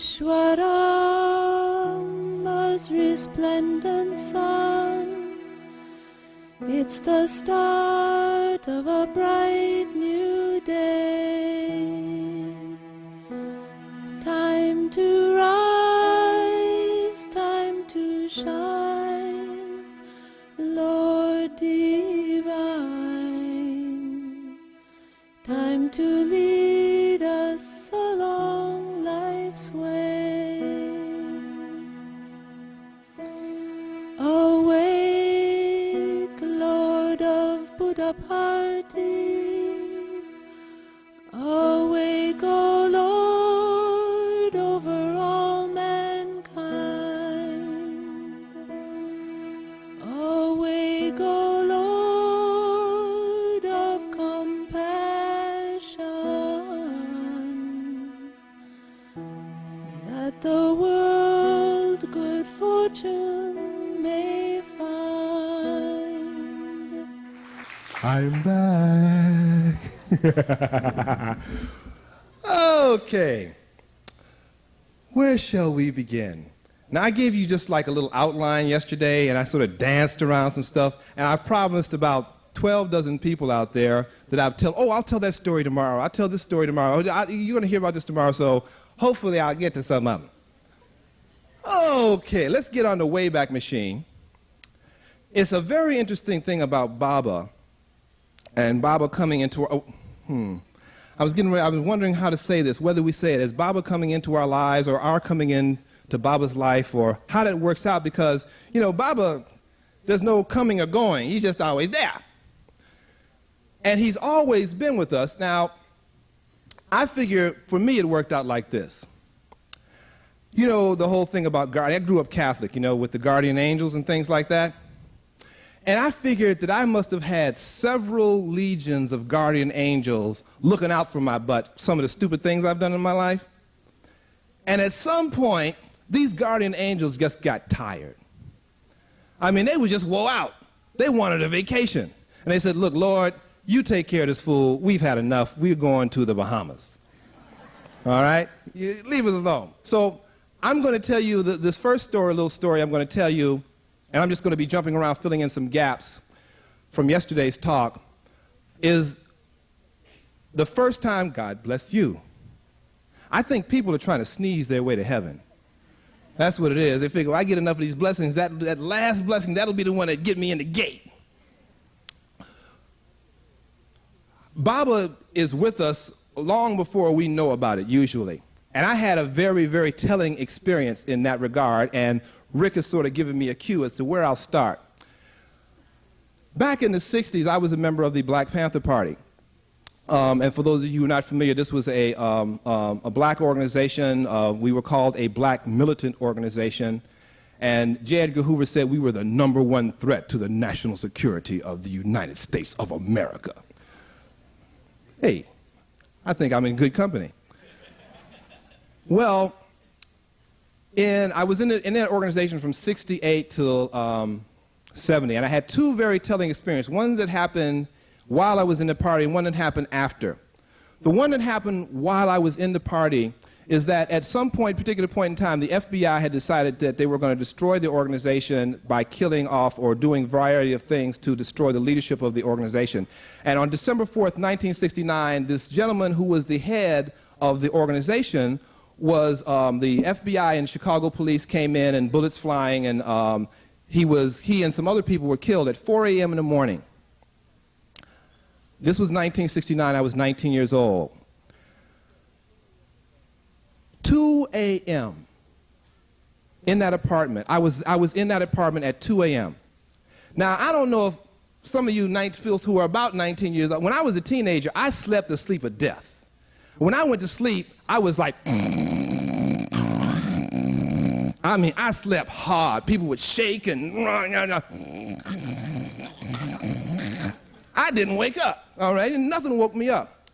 Ishwarama's resplendent sun. It's the start of a bright new day. Time to rise, time to shine, Lord divine. Time to lead us along life's way. Awake, Lord of Buddha party. Awake, O Lord, over all mankind. Awake, O Lord of compassion, that the world good fortune may find. I'm back. Okay. Where shall we begin? Now, I gave you just like a little outline yesterday, and I sort of danced around some stuff, and I promised about 12 dozen people out there that I'll tell that story tomorrow. I'll tell this story tomorrow. You're going to hear about this tomorrow, so hopefully I'll get to some of them. Okay, let's get on the Wayback Machine. It's a very interesting thing about Baba, and Baba coming into our... I was wondering how to say this, whether we say it as Baba coming into our lives or our coming into Baba's life, or how that works out, because, you know, Baba, there's no coming or going. He's just always there. And he's always been with us. Now, I figure, for me, it worked out like this. You know, the whole thing about guardian. I grew up Catholic, you know, with the guardian angels and things like that. And I figured that I must have had several legions of guardian angels looking out for my butt, some of the stupid things I've done in my life. And at some point, these guardian angels just got tired. I mean, they were just wore out. They wanted a vacation. And they said, look, Lord, you take care of this fool. We've had enough. We're going to the Bahamas. All right? You leave us alone. So I'm going to tell you this first story, little story I'm going to tell you, and I'm just going to be jumping around, filling in some gaps from yesterday's talk, is the first time, God bless you. I think people are trying to sneeze their way to heaven. That's what it is. They figure, I get enough of these blessings, that last blessing, that'll be the one that get me in the gate. Baba is with us long before we know about it, usually. And I had a very, very telling experience in that regard, and Rick has sort of given me a cue as to where I'll start. Back in the 60s, I was a member of the Black Panther Party. And for those of you who are not familiar, this was a black organization. We were called a black militant organization. And J. Edgar Hoover said we were the #1 threat to the national security of the United States of America. Hey, I think I'm in good company. Well, I was in that organization from 68 till 70, and I had two very telling experiences. One that happened while I was in the party, and one that happened after. The one that happened while I was in the party is that at some particular point in time, the FBI had decided that they were going to destroy the organization by killing off or doing a variety of things to destroy the leadership of the organization. And on December 4th, 1969, this gentleman who was the head of the organization was the FBI and Chicago police came in, and bullets flying, and he and some other people were killed at 4 a.m. in the morning. This was 1969. I was 19 years old. 2 a.m. in that apartment. I was in that apartment at 2 a.m. Now, I don't know if some of you who are about 19 years old, when I was a teenager, I slept the sleep of death. When I went to sleep, I was like, I mean, I slept hard. People would shake and I didn't wake up, all right? And nothing woke me up.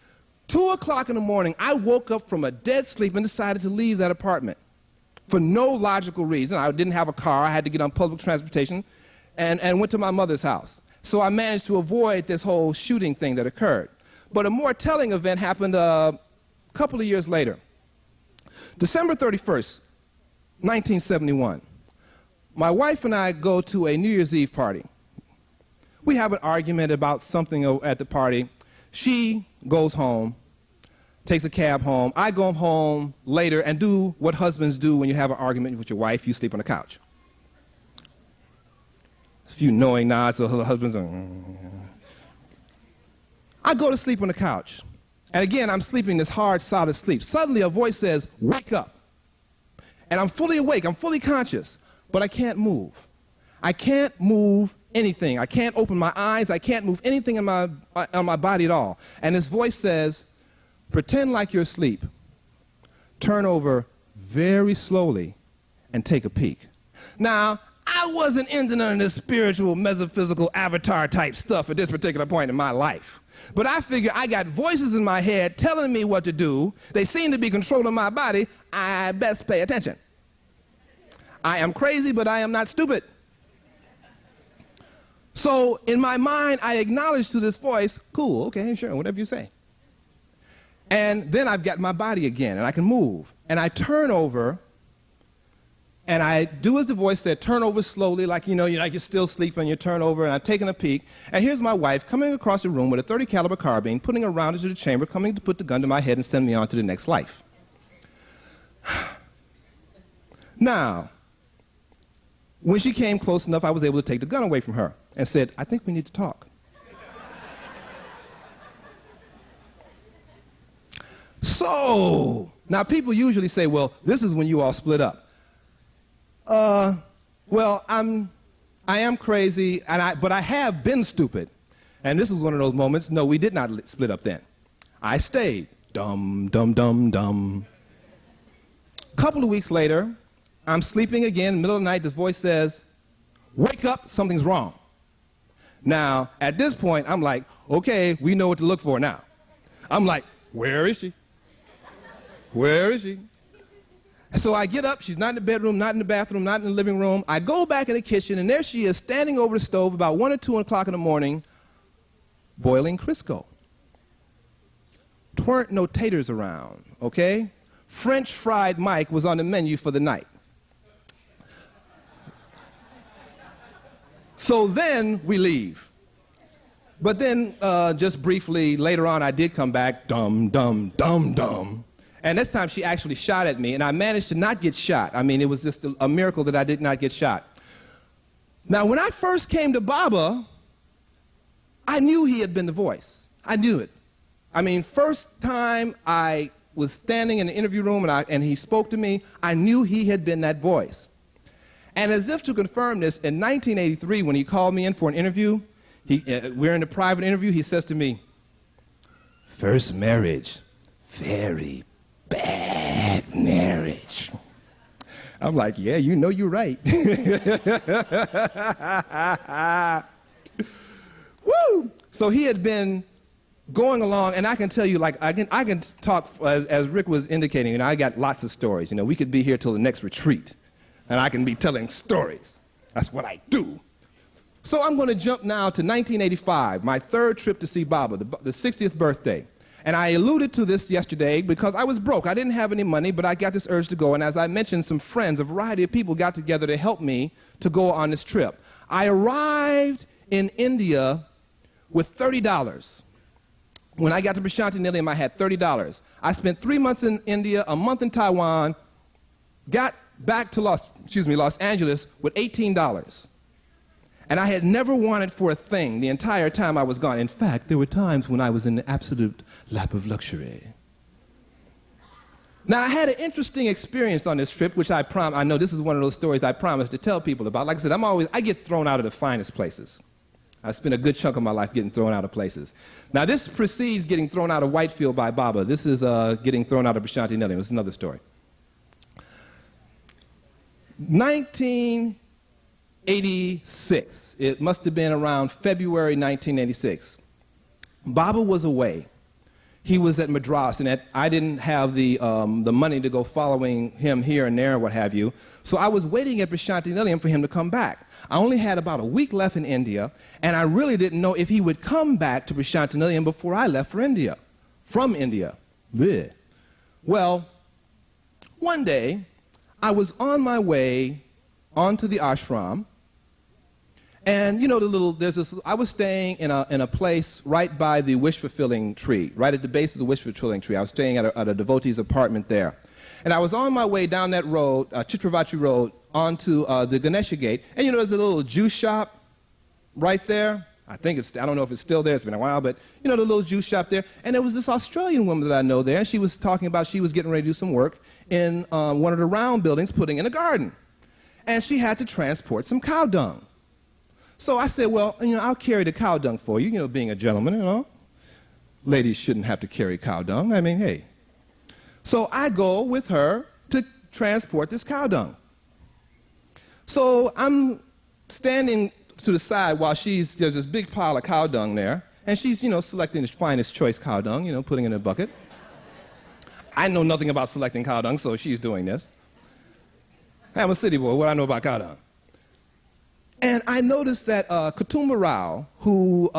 2 o'clock in the morning, I woke up from a dead sleep and decided to leave that apartment for no logical reason. I didn't have a car. I had to get on public transportation and went to my mother's house. So I managed to avoid this whole shooting thing that occurred. But a more telling event happened a couple of years later. December 31st, 1971. My wife and I go to a New Year's Eve party. We have an argument about something at the party. She goes home, takes a cab home. I go home later and do what husbands do when you have an argument with your wife. You sleep on the couch. A few knowing nods to the husbands. I go to sleep on the couch. And again, I'm sleeping this hard, solid sleep. Suddenly a voice says, "Wake up." And I'm fully awake, I'm fully conscious, but I can't move. I can't move anything. I can't open my eyes. I can't move anything on my body at all. And this voice says, "Pretend like you're asleep. Turn over very slowly and take a peek." Now, I wasn't into none of this spiritual, metaphysical, avatar type stuff at this particular point in my life. But I figure I got voices in my head telling me what to do. They seem to be controlling my body. I best pay attention. I am crazy, but I am not stupid. So in my mind, I acknowledge to this voice, "Cool, okay, sure, whatever you say." And then I've got my body again, and I can move. And I turn over, and I do as the voice said, turn over slowly, like you're still sleeping, you turn over, and I'm taking a peek. And here's my wife coming across the room with a .30 caliber carbine, putting a round into the chamber, coming to put the gun to my head and send me on to the next life. Now, when she came close enough, I was able to take the gun away from her and said, "I think we need to talk." So, now people usually say, "Well, this is when you all split up." Well, I am crazy, but I have been stupid. And this was one of those moments. No, we did not split up then. I stayed. Dumb, dumb, dumb, dumb. A couple of weeks later, I'm sleeping again. In the middle of the night, this voice says, "Wake up, something's wrong." Now, at this point, I'm like, okay, we know what to look for now. I'm like, where is she? Where is she? And so I get up. She's not in the bedroom, not in the bathroom, not in the living room. I go back in the kitchen, and there she is standing over the stove about 1 or 2 o'clock in the morning, boiling Crisco. Tweren't no taters around, okay? French fried Mike was on the menu for the night. So then we leave. But then, just briefly, later on, I did come back, dumb, dumb, dumb, dumb. And this time she actually shot at me, and I managed to not get shot. I mean, it was just a miracle that I did not get shot. Now, when I first came to Baba, I knew he had been the voice. I knew it. I mean, first time I was standing in the interview room and he spoke to me, I knew he had been that voice. And as if to confirm this, in 1983, when he called me in for an interview, we're in a private interview, he says to me, "First marriage, very bad marriage." I'm like, yeah, you know you're right. Woo! So he had been going along, and I can tell you, like, I can talk, as Rick was indicating, and I got lots of stories. We could be here till the next retreat, and I can be telling stories. That's what I do. So I'm going to jump now to 1985, my third trip to see Baba, the 60th birthday. And I alluded to this yesterday because I was broke. I didn't have any money, but I got this urge to go. And as I mentioned, some friends, a variety of people got together to help me to go on this trip. I arrived in India with $30. When I got to Prasanthi Nilayam, I had $30. I spent 3 months in India, a month in Taiwan, got back to Los Angeles with $18. And I had never wanted for a thing the entire time I was gone. In fact, there were times when I was in the absolute lap of luxury. Now, I had an interesting experience on this trip, which I know this is one of those stories I promised to tell people about. Like I said, I get thrown out of the finest places. I spent a good chunk of my life getting thrown out of places. Now, this precedes getting thrown out of Whitefield by Baba. This is getting thrown out of Prasanthi Nilayam. This is another story. 1986. It must have been around February 1986. Baba was away. He was at Madras, and I didn't have the money to go following him here and there and what have you. So I was waiting at Prasanthi Nilayam for him to come back. I only had about a week left in India, and I really didn't know if he would come back to Prasanthi Nilayam before I left for India, from India. Blech. Well, One day, I was on my way onto the ashram, and you know I was staying in a place right by the wish-fulfilling tree, right at the base of the wish-fulfilling tree. I was staying at a devotee's apartment there. And I was on my way down that road, Chitravatri Road, onto the Ganesha Gate, and you know there's a little juice shop right there. I don't know if it's still there, it's been a while, but you know the little juice shop there. And there was this Australian woman that I know there, and she was talking about she was getting ready to do some work in one of the round buildings, putting in a garden. And she had to transport some cow dung. So I said, well, you know, I'll carry the cow dung for you, you know, being a gentleman, you know. Ladies shouldn't have to carry cow dung, I mean, hey. So I go with her to transport this cow dung. So I'm standing to the side while there's this big pile of cow dung there, and she's, you know, selecting the finest choice cow dung, you know, putting it in a bucket. I know nothing about selecting cow dung, so she's doing this. I'm a city boy, what do I know about cow dung? And I noticed that Kutuma Rao, who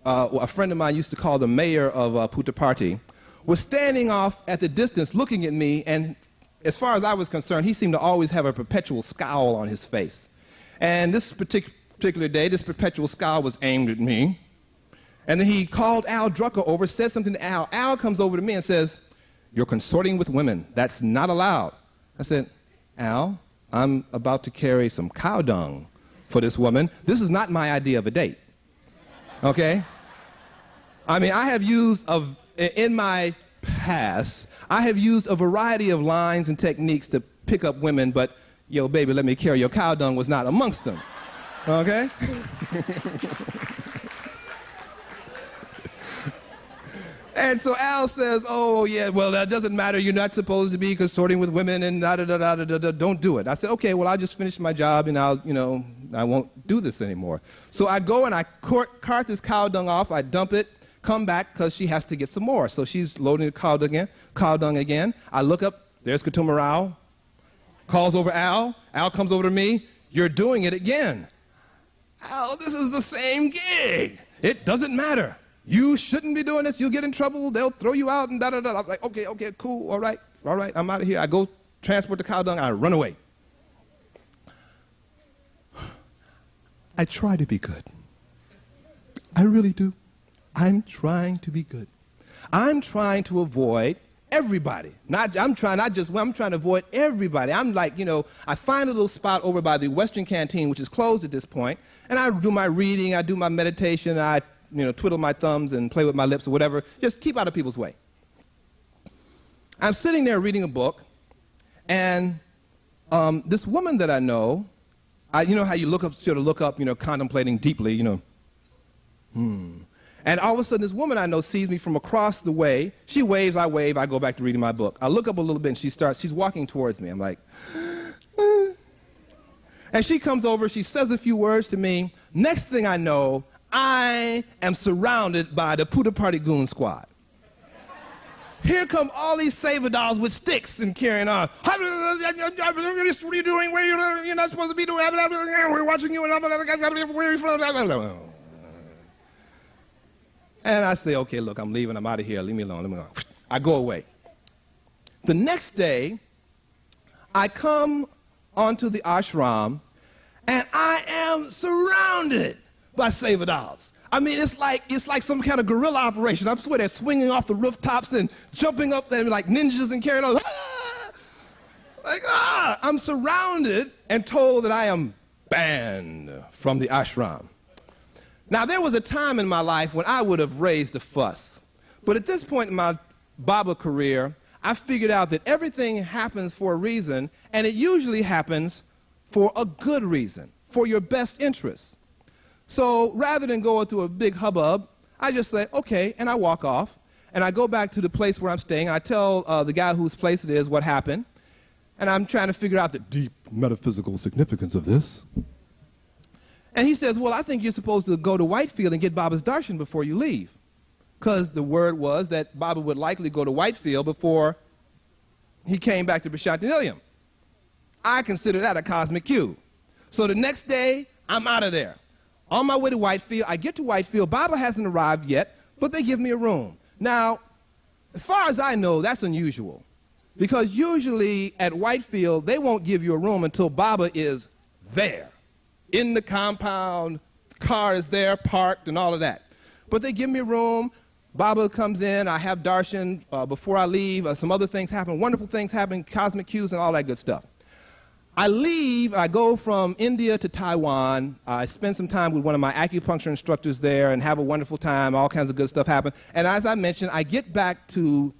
a friend of mine used to call the mayor of Puttaparthi, was standing off at the distance looking at me, and as far as I was concerned, he seemed to always have a perpetual scowl on his face. And this particular day, this perpetual scowl was aimed at me. And then he called Al Drucker over, said something to Al. Al comes over to me and says, "You're consorting with women. That's not allowed." I said, "Al, I'm about to carry some cow dung for this woman. This is not my idea of a date." Okay? I mean, in my past, I have used a variety of lines and techniques to pick up women, but, yo, baby, let me carry your cow dung was not amongst them. Okay? And so Al says, "Oh, yeah, well, that doesn't matter. You're not supposed to be consorting with women and da-da-da-da-da-da. Don't do it." I said, "Okay, well, I'll just finish my job and I won't do this anymore." So I go and I cart this cow dung off. I dump it, come back because she has to get some more. So she's loading the cow dung again. I look up, there's Kutuma Rao, calls over Al. Al comes over to me. "You're doing it again." "Al, this is the same gig. It doesn't matter. You shouldn't be doing this. You'll get in trouble. They'll throw you out and da-da-da." I'm like, okay, cool, all right, I'm out of here. I go transport the cow dung. I run away. I try to be good. I really do. I'm trying to be good. I'm trying to avoid everybody. I'm trying to avoid everybody. I'm like, I find a little spot over by the Western Canteen, which is closed at this point, and I do my reading, I do my meditation, I twiddle my thumbs and play with my lips or whatever, just keep out of people's way. I'm sitting there reading a book, and this woman that I know, you know how you look up, contemplating deeply, And all of a sudden, this woman I know sees me from across the way. She waves, I wave, I go back to reading my book. I look up a little bit, and she's walking towards me. I'm like, and she comes over, she says a few words to me. Next thing I know, I am surrounded by the Puttaparthi Goon Squad. Here come all these saver dolls with sticks and carrying on. "What are you doing? Where you're not supposed to be doing? We're watching you. Where are you from?" And I say, "Okay, look, I'm leaving. I'm out of here. Leave me alone. Let me go." I go away. The next day, I come onto the ashram, and I am surrounded by saver dolls. I mean, it's like some kind of guerrilla operation. I swear they're swinging off the rooftops and jumping up there like ninjas and carrying on. I'm surrounded and told that I am banned from the ashram. Now, there was a time in my life when I would have raised a fuss. But at this point in my Baba career, I figured out that everything happens for a reason, and it usually happens for a good reason, for your best interest. So rather than go through a big hubbub, I just say, okay, and I walk off, and I go back to the place where I'm staying, and I tell the guy whose place it is what happened, and I'm trying to figure out the deep metaphysical significance of this. And he says, "Well, I think you're supposed to go to Whitefield and get Baba's darshan before you leave." Because the word was that Baba would likely go to Whitefield before he came back to Prashant Nilayam. I consider that a cosmic cue. So the next day, I'm out of there. On my way to Whitefield, I get to Whitefield. Baba hasn't arrived yet, but they give me a room. Now, as far as I know, that's unusual. Because usually at Whitefield, they won't give you a room until Baba is there, in the compound, car is there, parked, and all of that. But they give me a room. Baba comes in. I have darshan before I leave. Some other things happen, wonderful things happen, cosmic cues, and all that good stuff. I leave. I go from India to Taiwan. I spend some time with one of my acupuncture instructors there and have a wonderful time. All kinds of good stuff happen. And as I mentioned, I get back to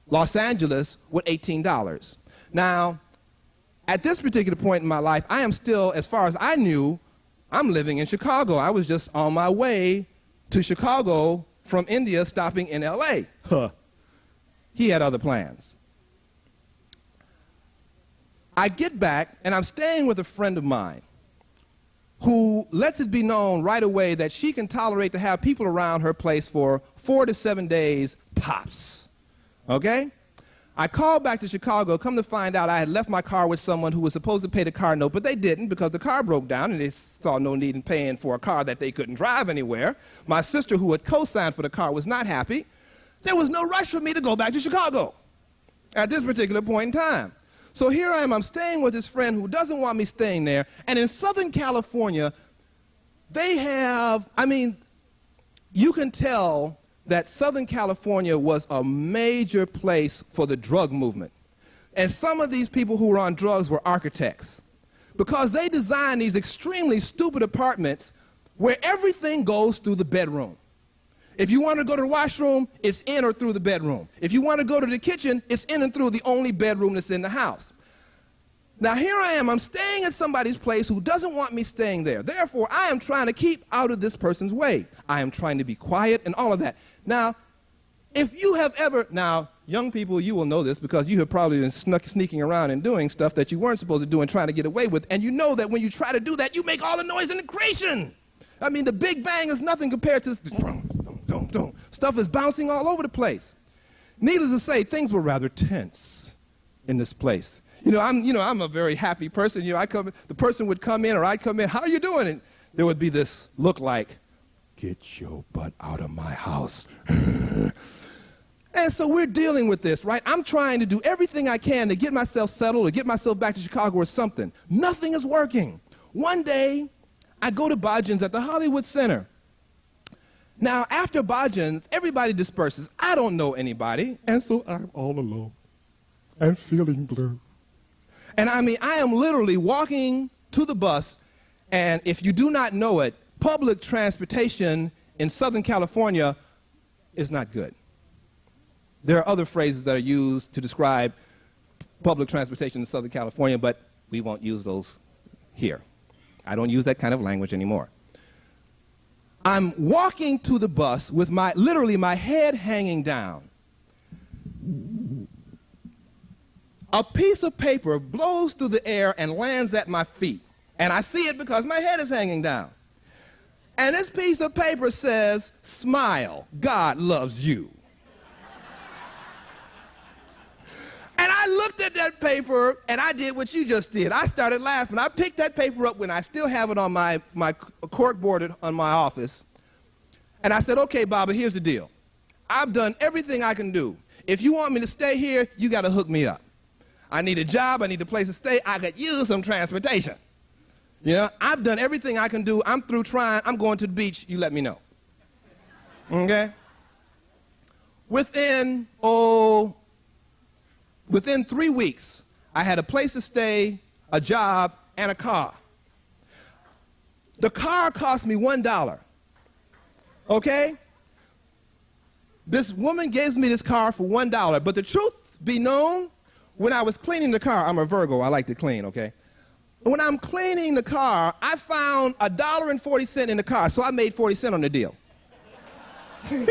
Los Angeles with $18. Now, at this particular point in my life, I am still, as far as I knew, I'm living in Chicago. I was just on my way to Chicago from India, stopping in LA. He had other plans. I get back, and I'm staying with a friend of mine who lets it be known right away that she can tolerate to have people around her place for 4 to 7 days tops. Okay? I called back to Chicago, come to find out I had left my car with someone who was supposed to pay the car note, but they didn't because the car broke down and they saw no need in paying for a car that they couldn't drive anywhere. My sister, who had co-signed for the car, was not happy. There was no rush for me to go back to Chicago at this particular point in time. So here I am, I'm staying with this friend who doesn't want me staying there, and in Southern California, they have, I mean, you can tell that Southern California was a major place for the drug movement. And some of these people who were on drugs were architects because they designed these extremely stupid apartments where everything goes through the bedroom. If you want to go to the washroom, it's in or through the bedroom. If you want to go to the kitchen, it's in and through the only bedroom that's in the house. Now here I am, I'm staying at somebody's place who doesn't want me staying there. Therefore, I am trying to keep out of this person's way. I am trying to be quiet and all of that. Now, if you have ever, now, young people, you will know this because you have probably been sneaking around and doing stuff that you weren't supposed to do and trying to get away with, and you know that when you try to do that, you make all the noise in the creation. I mean, the Big Bang is nothing compared to stuff is bouncing all over the place. Needless to say, things were rather tense in this place. I'm a very happy person. The person would come in or I'd come in, how are you doing? And there would be this look like, get your butt out of my house. And so we're dealing with this, right? I'm trying to do everything I can to get myself settled or get myself back to Chicago or something. Nothing is working. One day, I go to Bajans at the Hollywood Center. Now, after Bajans, everybody disperses. I don't know anybody, and so I'm all alone and feeling blue. And I mean, I am literally walking to the bus, and if you do not know it, public transportation in Southern California is not good. There are other phrases that are used to describe public transportation in Southern California, but we won't use those here. I don't use that kind of language anymore. I'm walking to the bus with literally my head hanging down. A piece of paper blows through the air and lands at my feet. And I see it because my head is hanging down. And this piece of paper says, "Smile, God loves you." And I looked at that paper, and I did what you just did. I started laughing. I picked that paper up when I still have it on my corkboard on my office. And I said, okay, Baba, here's the deal. I've done everything I can do. If you want me to stay here, you got to hook me up. I need a job. I need a place to stay. I could use some transportation. I've done everything I can do. I'm through trying. I'm going to the beach. You let me know. Okay? Within 3 weeks, I had a place to stay, a job, and a car. The car cost me $1. Okay? This woman gives me this car for $1, but the truth be known, when I was cleaning the car, I'm a Virgo, I like to clean, okay? When I'm cleaning the car, I found $1.40 in the car, so I made 40 cents on the deal. Whee!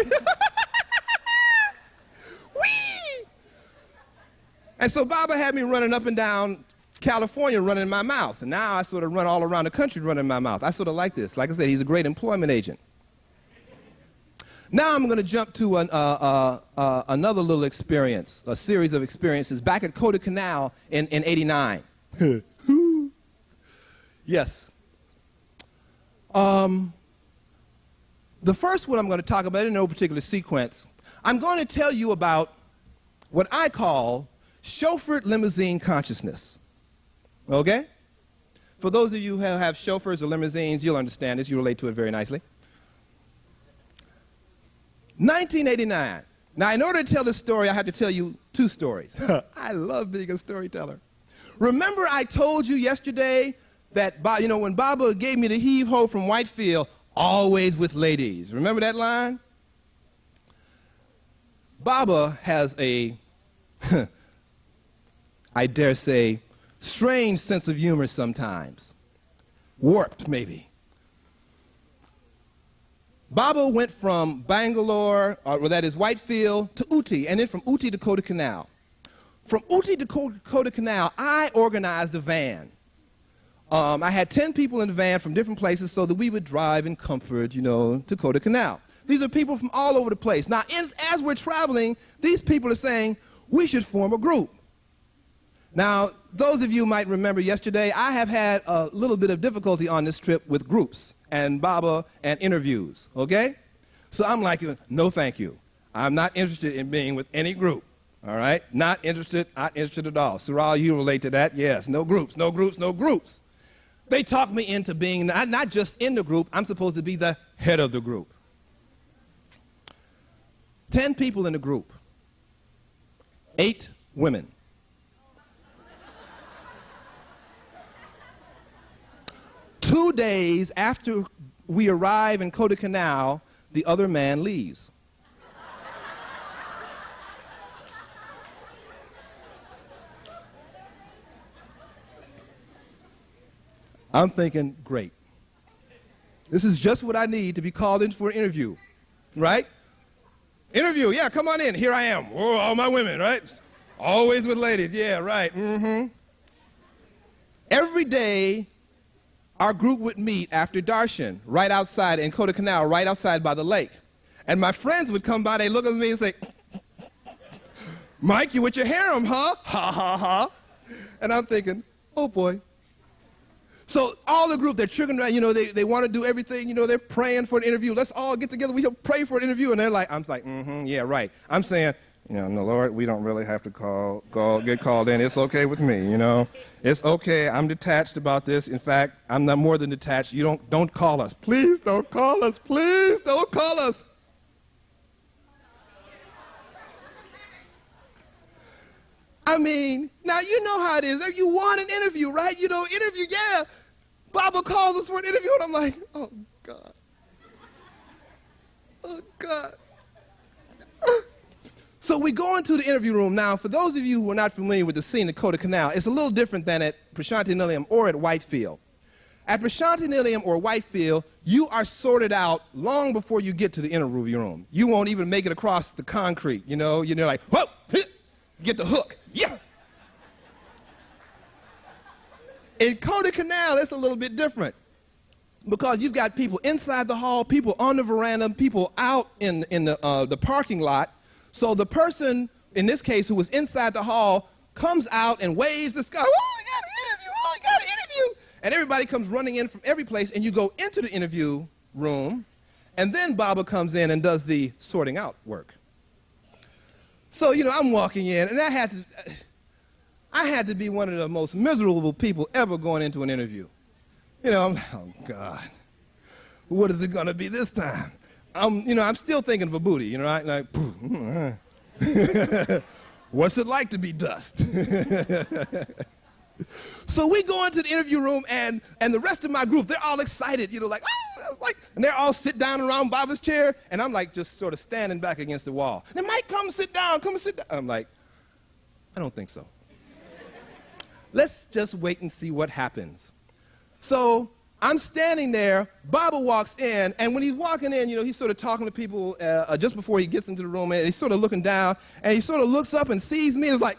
And so Baba had me running up and down California running my mouth, and now I sort of run all around the country running my mouth. I sort of like this. Like I said, he's a great employment agent. Now I'm going to jump to another little experience, a series of experiences back at Coda Canal in '89. Yes. The first one I'm going to talk about in no particular sequence. I'm going to tell you about what I call chauffeured limousine consciousness. Okay? For those of you who have chauffeurs or limousines, you'll understand this. You relate to it very nicely. 1989. Now, in order to tell this story, I have to tell you two stories. I love being a storyteller. Remember I told you yesterday that, when Baba gave me the heave-ho from Whitefield, always with ladies. Remember that line? Baba has a, I dare say, strange sense of humor sometimes. Warped, maybe. Baba went from Bangalore, or that is Whitefield, to Ooty, and then from Ooty to Kodaikanal. From Ooty to Kodaikanal, I organized a van. I had 10 people in the van from different places so that we would drive in comfort, to Kodaikanal. These are people from all over the place. Now, as we're traveling, these people are saying, we should form a group. Now, those of you might remember yesterday, I have had a little bit of difficulty on this trip with groups and Baba and interviews, okay? So I'm like, no thank you. I'm not interested in being with any group, all right? Not interested at all. Sural, you relate to that? Yes, no groups, no groups, no groups. They talked me into being not just in the group, I'm supposed to be the head of the group. 10 people in the group, 8 women. 2 days after we arrive in Kodaikanal, the other man leaves. I'm thinking, great. This is just what I need to be called in for an interview, right? Interview, yeah, come on in. Here I am. Whoa, all my women, right? Always with ladies, yeah, right. Every day, our group would meet after darshan, right outside in Kodaikanal, right outside by the lake. And my friends would come by, they look at me and say, Mike, you with your harem, huh? Ha, ha, ha. And I'm thinking, oh boy. So all the group, they're triggering around, they want to do everything, they're praying for an interview. Let's all get together, we should pray for an interview. And they're like, I'm like, yeah, right. I'm saying, no, Lord, we don't really have to get called in. It's okay with me, It's okay. I'm detached about this. In fact, I'm not more than detached. You don't call us. Please don't call us. Please don't call us. I mean, now you know how it is. If you want an interview, right? Interview, yeah. Baba calls us for an interview, and I'm like, oh, God. Oh, God. So we go into the interview room. Now, for those of you who are not familiar with the scene at Kodaikanal, it's a little different than at Prasanthi Nilayam or at Whitefield. At Prasanthi Nilayam or Whitefield, you are sorted out long before you get to the interview room. You won't even make it across the concrete, You're like, whoa, get the hook, yeah. In Kodaikanal, it's a little bit different because you've got people inside the hall, people on the veranda, people out in the parking lot. So the person, in this case, who was inside the hall, comes out and waves the sky. Oh, we got an interview. Oh, we got an interview. And everybody comes running in from every place, and you go into the interview room, and then Baba comes in and does the sorting out work. So, I'm walking in, and I had to be one of the most miserable people ever going into an interview. I'm like, oh, God, what is it going to be this time? I'm still thinking of a booty, right? Like, what's it like to be dust? So we go into the interview room, and the rest of my group, they're all excited, and they're all sit down around Baba's chair, and I'm like just sort of standing back against the wall. Then Mike, come and sit down. I'm like, I don't think so. Let's just wait and see what happens. So I'm standing there, Baba walks in, and when he's walking in, he's sort of talking to people just before he gets into the room, and he's sort of looking down, and he sort of looks up and sees me and is like,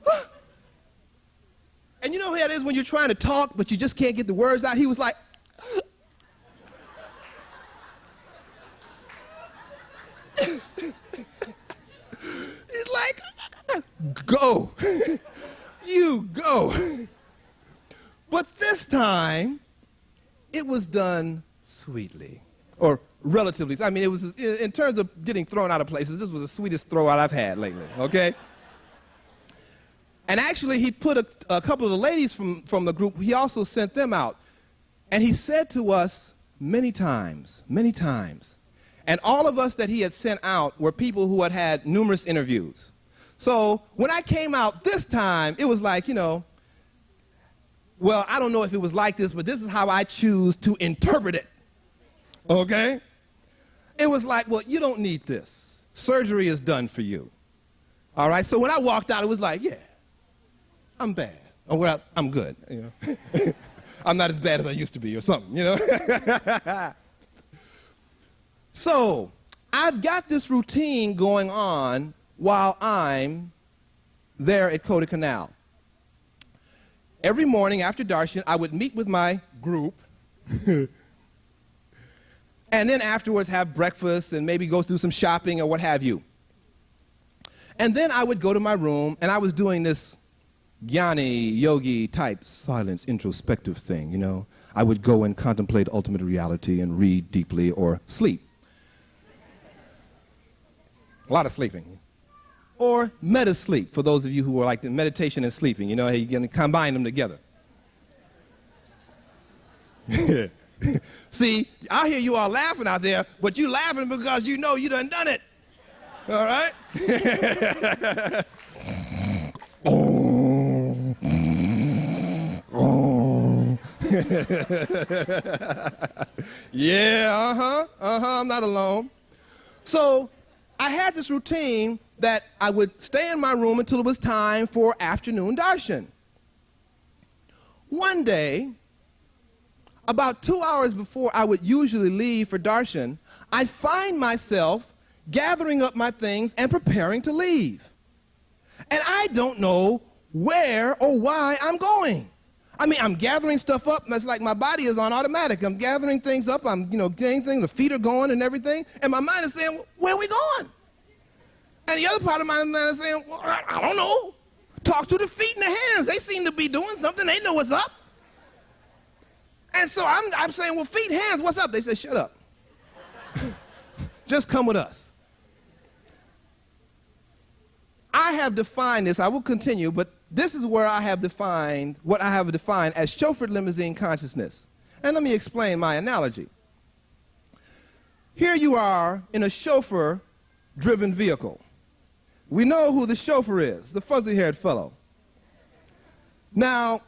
huh? And you know how it is when you're trying to talk, but you just can't get the words out? He was like, he's like, go. You go. But this time, it was done sweetly, or relatively. I mean, it was, in terms of getting thrown out of places, this was the sweetest throw out I've had lately, okay? And actually, he put a couple of the ladies from the group, he also sent them out. And he said to us many times, and all of us that he had sent out were people who had had numerous interviews. So when I came out this time, it was like, well, I don't know if it was like this, but this is how I choose to interpret it. Okay? It was like, well, you don't need this. Surgery is done for you. All right? So when I walked out, it was like, yeah, I'm bad. Or well, I'm good. I'm not as bad as I used to be or something, So I've got this routine going on while I'm there at Carty Canal. Every morning after darshan, I would meet with my group and then afterwards have breakfast and maybe go do some shopping or what have you. And then I would go to my room, and I was doing this jnani, yogi type silence, introspective thing, I would go and contemplate ultimate reality and read deeply or sleep. A lot of sleeping. Or meta-sleep, for those of you who are like the meditation and sleeping, you're going to combine them together. See, I hear you all laughing out there, but you laughing because you know you done it. All right? Yeah, I'm not alone. So I had this routine that I would stay in my room until it was time for afternoon darshan. One day, about 2 hours before I would usually leave for darshan, I find myself gathering up my things and preparing to leave. And I don't know where or why I'm going. I'm gathering stuff up, and it's like my body is on automatic. I'm gathering things up, I'm, getting things, the feet are going and everything, and my mind is saying, where are we going? And the other part of my mind is saying, well, I don't know. Talk to the feet and the hands. They seem to be doing something. They know what's up. And so I'm saying, well, feet, hands, what's up? They say, shut up. Just come with us. I have defined this. I will continue, but this is where I have defined what I have defined as chauffeured limousine consciousness. And let me explain my analogy. Here you are in a chauffeur-driven vehicle. We know who the chauffeur is, the fuzzy-haired fellow. Now,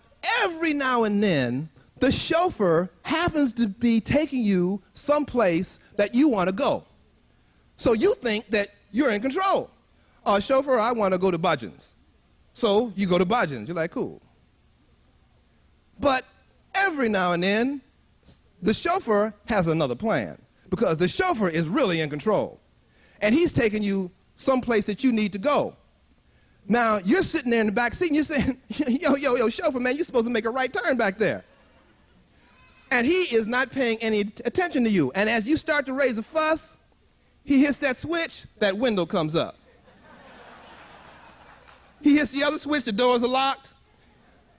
every now and then, the chauffeur happens to be taking you someplace that you want to go. So you think that you're in control. Chauffeur, I want to go to Budgeon's. So you go to Budgeon's. You're like, cool. But every now and then, the chauffeur has another plan, because the chauffeur is really in control. And he's taking you someplace that you need to go. Now, you're sitting there in the back seat, and you're saying, yo, chauffeur, man, you're supposed to make a right turn back there. And he is not paying any attention to you. And as you start to raise a fuss, he hits that switch, that window comes up. He hits the other switch, the doors are locked.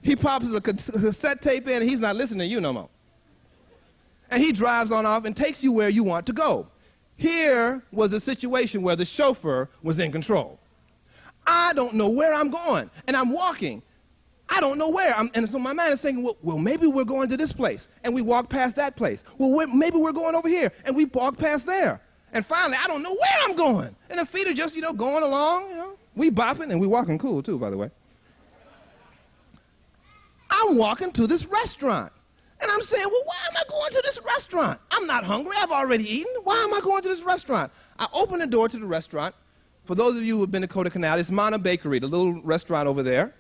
He pops a cassette tape in, and he's not listening to you no more. And he drives on off and takes you where you want to go. Here was a situation where the chauffeur was in control. I don't know where I'm going, and I'm walking. I don't know where. And so my mind is thinking, well, maybe we're going to this place, and we walk past that place. Well, maybe we're going over here, and we walk past there. And finally, I don't know where I'm going. And the feet are just, going along, We bopping, and we walking cool, too, by the way. I'm walking to this restaurant. And I'm saying, well, why am I going to this restaurant? I'm not hungry. I've already eaten. Why am I going to this restaurant? I open the door to the restaurant. For those of you who have been to Carty Canal, it's Mana Bakery, the little restaurant over there.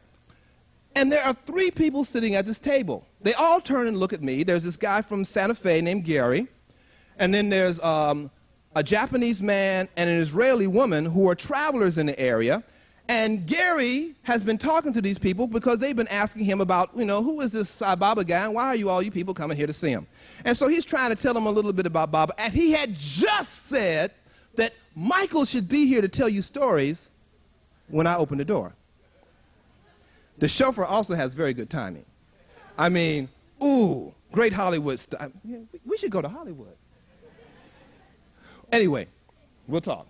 And there are 3 people sitting at this table. They all turn and look at me. There's this guy from Santa Fe named Gary. And then there's a Japanese man and an Israeli woman who are travelers in the area. And Gary has been talking to these people because they've been asking him about, who is this Sai Baba guy, and why are you people coming here to see him? And so he's trying to tell them a little bit about Baba. And he had just said that Michael should be here to tell you stories when I open the door. The chauffeur also has very good timing. Great Hollywood stuff. Yeah, we should go to Hollywood. Anyway, we'll talk.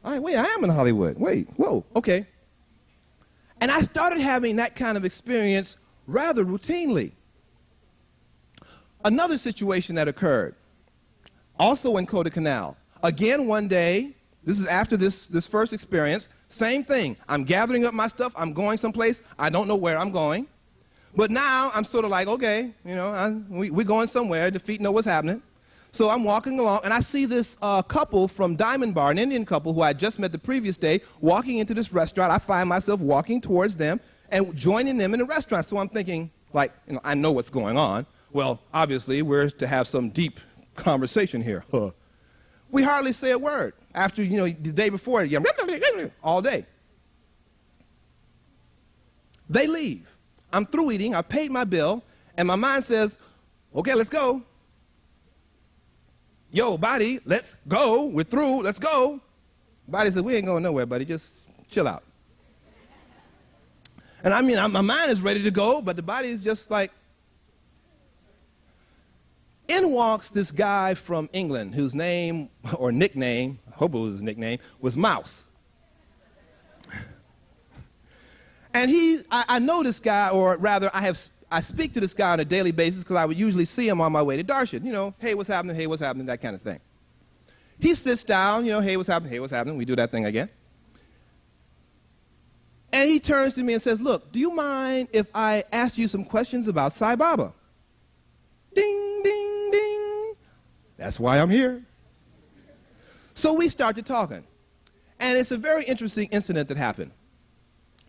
All right, wait, I am in Hollywood. Wait, whoa, okay. And I started having that kind of experience rather routinely. Another situation that occurred, also in Canal. Again, one day, this is after this first experience, same thing. I'm gathering up my stuff. I'm going someplace. I don't know where I'm going. But now I'm sort of like, okay, you know, we're going somewhere. The feet know what's happening. So I'm walking along, and I see this couple from Diamond Bar, an Indian couple who I just met the previous day, walking into this restaurant. I find myself walking towards them and joining them in the restaurant. So I'm thinking, like, you know, I know what's going on. Well, obviously, we're to have some deep conversation here. We hardly say a word after, you know, the day before, all day. They leave. I'm through eating. I paid my bill, and my mind says, okay, let's go. Yo, body, let's go. We're through. Let's go. Body said, we ain't going nowhere, buddy. Just chill out. And I mean, my mind is ready to go, but the body is just like. In walks this guy from England whose name, or nickname, I hope it was his nickname, was Mouse. And I know this guy, or rather, I speak to this guy on a daily basis because I would usually see him on my way to Darshan. You know, hey, what's happening, that kind of thing. He sits down, you know, hey, what's happening, we do that thing again. And he turns to me and says, look, do you mind if I ask you some questions about Sai Baba? Ding, ding, ding. That's why I'm here. So we started talking. And it's a very interesting incident that happened.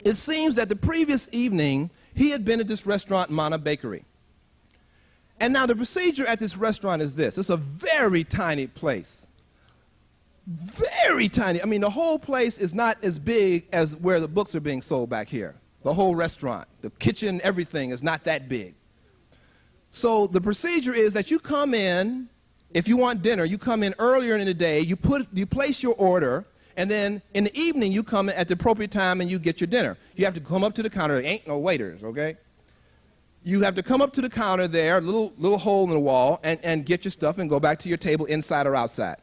It seems that the previous evening, he had been at this restaurant, Mana Bakery. And now the procedure at this restaurant is this. It's a very tiny place. Very tiny. I mean, the whole place is not as big as where the books are being sold back here. The whole restaurant, the kitchen, everything is not that big. So the procedure is that you come in, if you want dinner, you come in earlier in the day, you place your order, and then in the evening you come at the appropriate time and you get your dinner. You have to come up to the counter. There ain't no waiters, okay? You have to come up to the counter there, a little hole in the wall, and get your stuff and go back to your table inside or outside.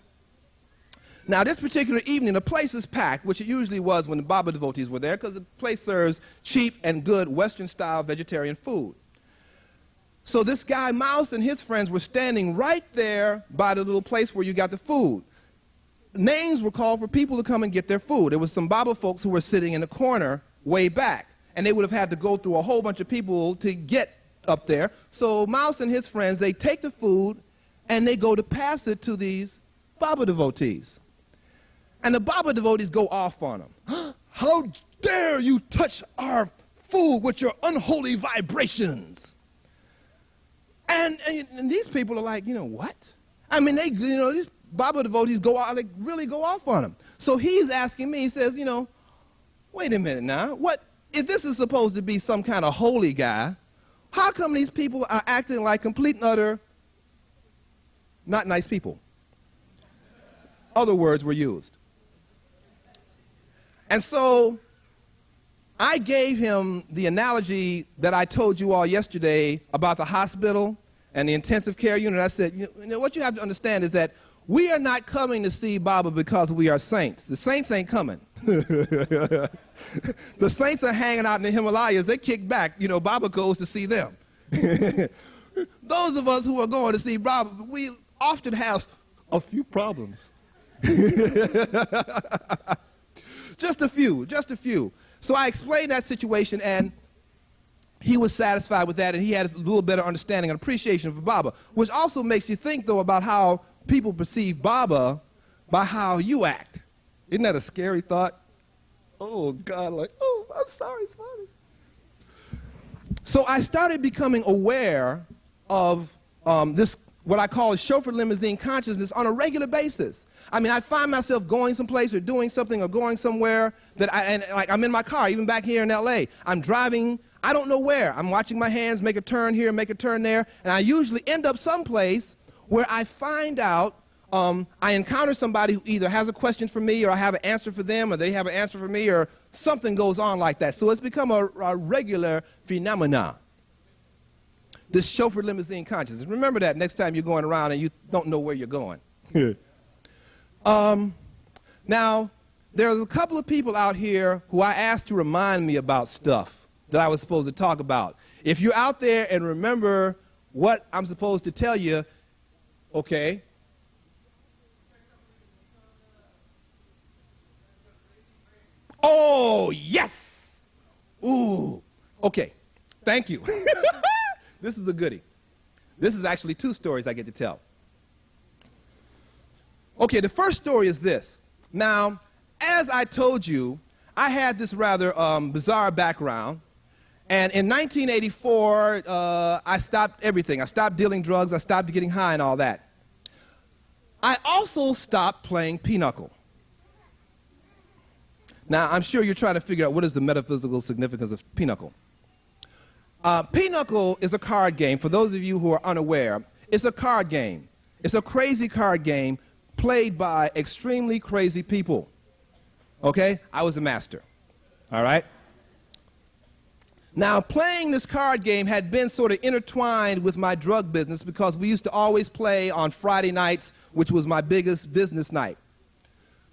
Now, this particular evening, the place is packed, which it usually was when the Baba devotees were there, because the place serves cheap and good Western-style vegetarian food. So this guy, Mouse, and his friends were standing right there by the little place where you got the food. Names were called for people to come and get their food. There was some Baba folks who were sitting in the corner way back, and they would have had to go through a whole bunch of people to get up there. So Mouse and his friends, they take the food, and they go to pass it to these Baba devotees. And the Baba devotees go off on them. How dare you touch our food with your unholy vibrations? And these people are like, you know, what? I mean, these Baba devotees go out, like, really go off on him. So he's asking me, he says, you know, wait a minute now. What, if this is supposed to be some kind of holy guy, how come these people are acting like complete and utter not nice people? Other words were used. And so I gave him the analogy that I told you all yesterday about the hospital and the intensive care unit. I said, you know, what you have to understand is that we are not coming to see Baba because we are saints. The saints ain't coming. The saints are hanging out in the Himalayas. They kick back. You know, Baba goes to see them. Those of us who are going to see Baba, we often have a few problems. Just a few. So I explained that situation, and he was satisfied with that, and he had a little better understanding and appreciation for Baba, which also makes you think, though, about how people perceive Baba by how you act. Isn't that a scary thought? Oh, God, like, oh, I'm sorry, Swami. So I started becoming aware of this, what I call chauffeur limousine consciousness on a regular basis. I mean, I find myself going someplace or doing something or going somewhere that like I'm in my car, even back here in L.A. I'm driving, I don't know where. I'm watching my hands make a turn here, make a turn there, and I usually end up someplace where I find out I encounter somebody who either has a question for me or I have an answer for them or they have an answer for me or something goes on like that. So it's become a regular phenomenon. This chauffeur limousine consciousness. Remember that next time you're going around and you don't know where you're going. Now, there's a couple of people out here who I asked to remind me about stuff that I was supposed to talk about. If you're out there and remember what I'm supposed to tell you, okay. Oh, yes! Ooh, okay, thank you. This is a goodie. This is actually two stories I get to tell. Okay, the first story is this. Now, as I told you, I had this rather bizarre background. And in 1984, I stopped everything. I stopped dealing drugs. I stopped getting high and all that. I also stopped playing pinochle. Now, I'm sure you're trying to figure out what is the metaphysical significance of pinochle. Pinochle is a card game. For those of you who are unaware, it's a card game. It's a crazy card game played by extremely crazy people. Okay? I was a master. All right? Now, playing this card game had been sort of intertwined with my drug business because we used to always play on Friday nights, which was my biggest business night.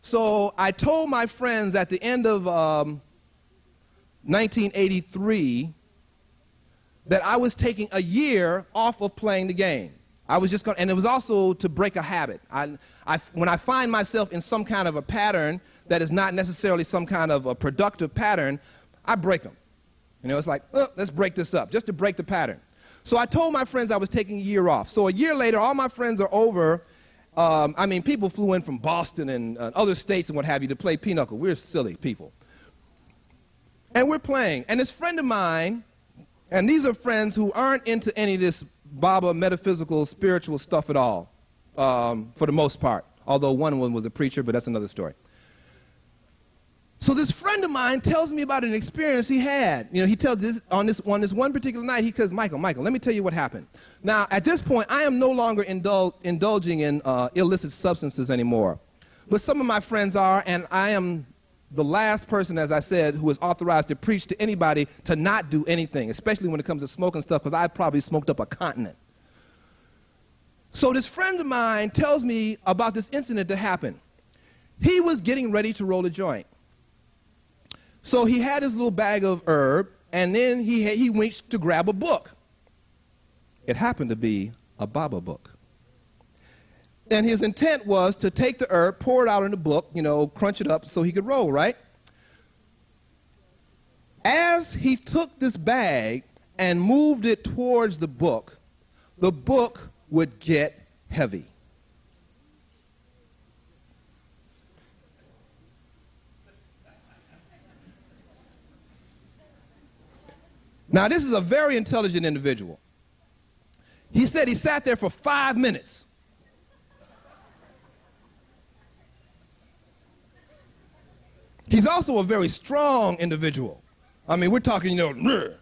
So I told my friends at the end of 1983 that I was taking a year off of playing the game. I was just going, and it was also to break a habit. When I find myself in some kind of a pattern that is not necessarily some kind of a productive pattern, I break them. You know, it's like, let's break this up, just to break the pattern. So I told my friends I was taking a year off. So a year later, all my friends are over. I mean, people flew in from Boston and other states and what have you to play pinochle. We're silly people. And we're playing. And this friend of mine, and these are friends who aren't into any of this Baba metaphysical, spiritual stuff at all, for the most part. Although one was a preacher, but that's another story. So this friend of mine tells me about an experience he had. You know, he tells this on this one particular night. He says, Michael, let me tell you what happened. Now, at this point, I am no longer indulging in illicit substances anymore. But some of my friends are, and I am the last person, as I said, who is authorized to preach to anybody to not do anything, especially when it comes to smoking stuff, because I probably smoked up a continent. So this friend of mine tells me about this incident that happened. He was getting ready to roll a joint. So he had his little bag of herb, and then he went to grab a book. It happened to be a Baba book. And his intent was to take the herb, pour it out in the book, you know, crunch it up so he could roll, right? As he took this bag and moved it towards the book would get heavy. Now, this is a very intelligent individual. He said he sat there for 5 minutes. He's also a very strong individual. I mean, we're talking, you know,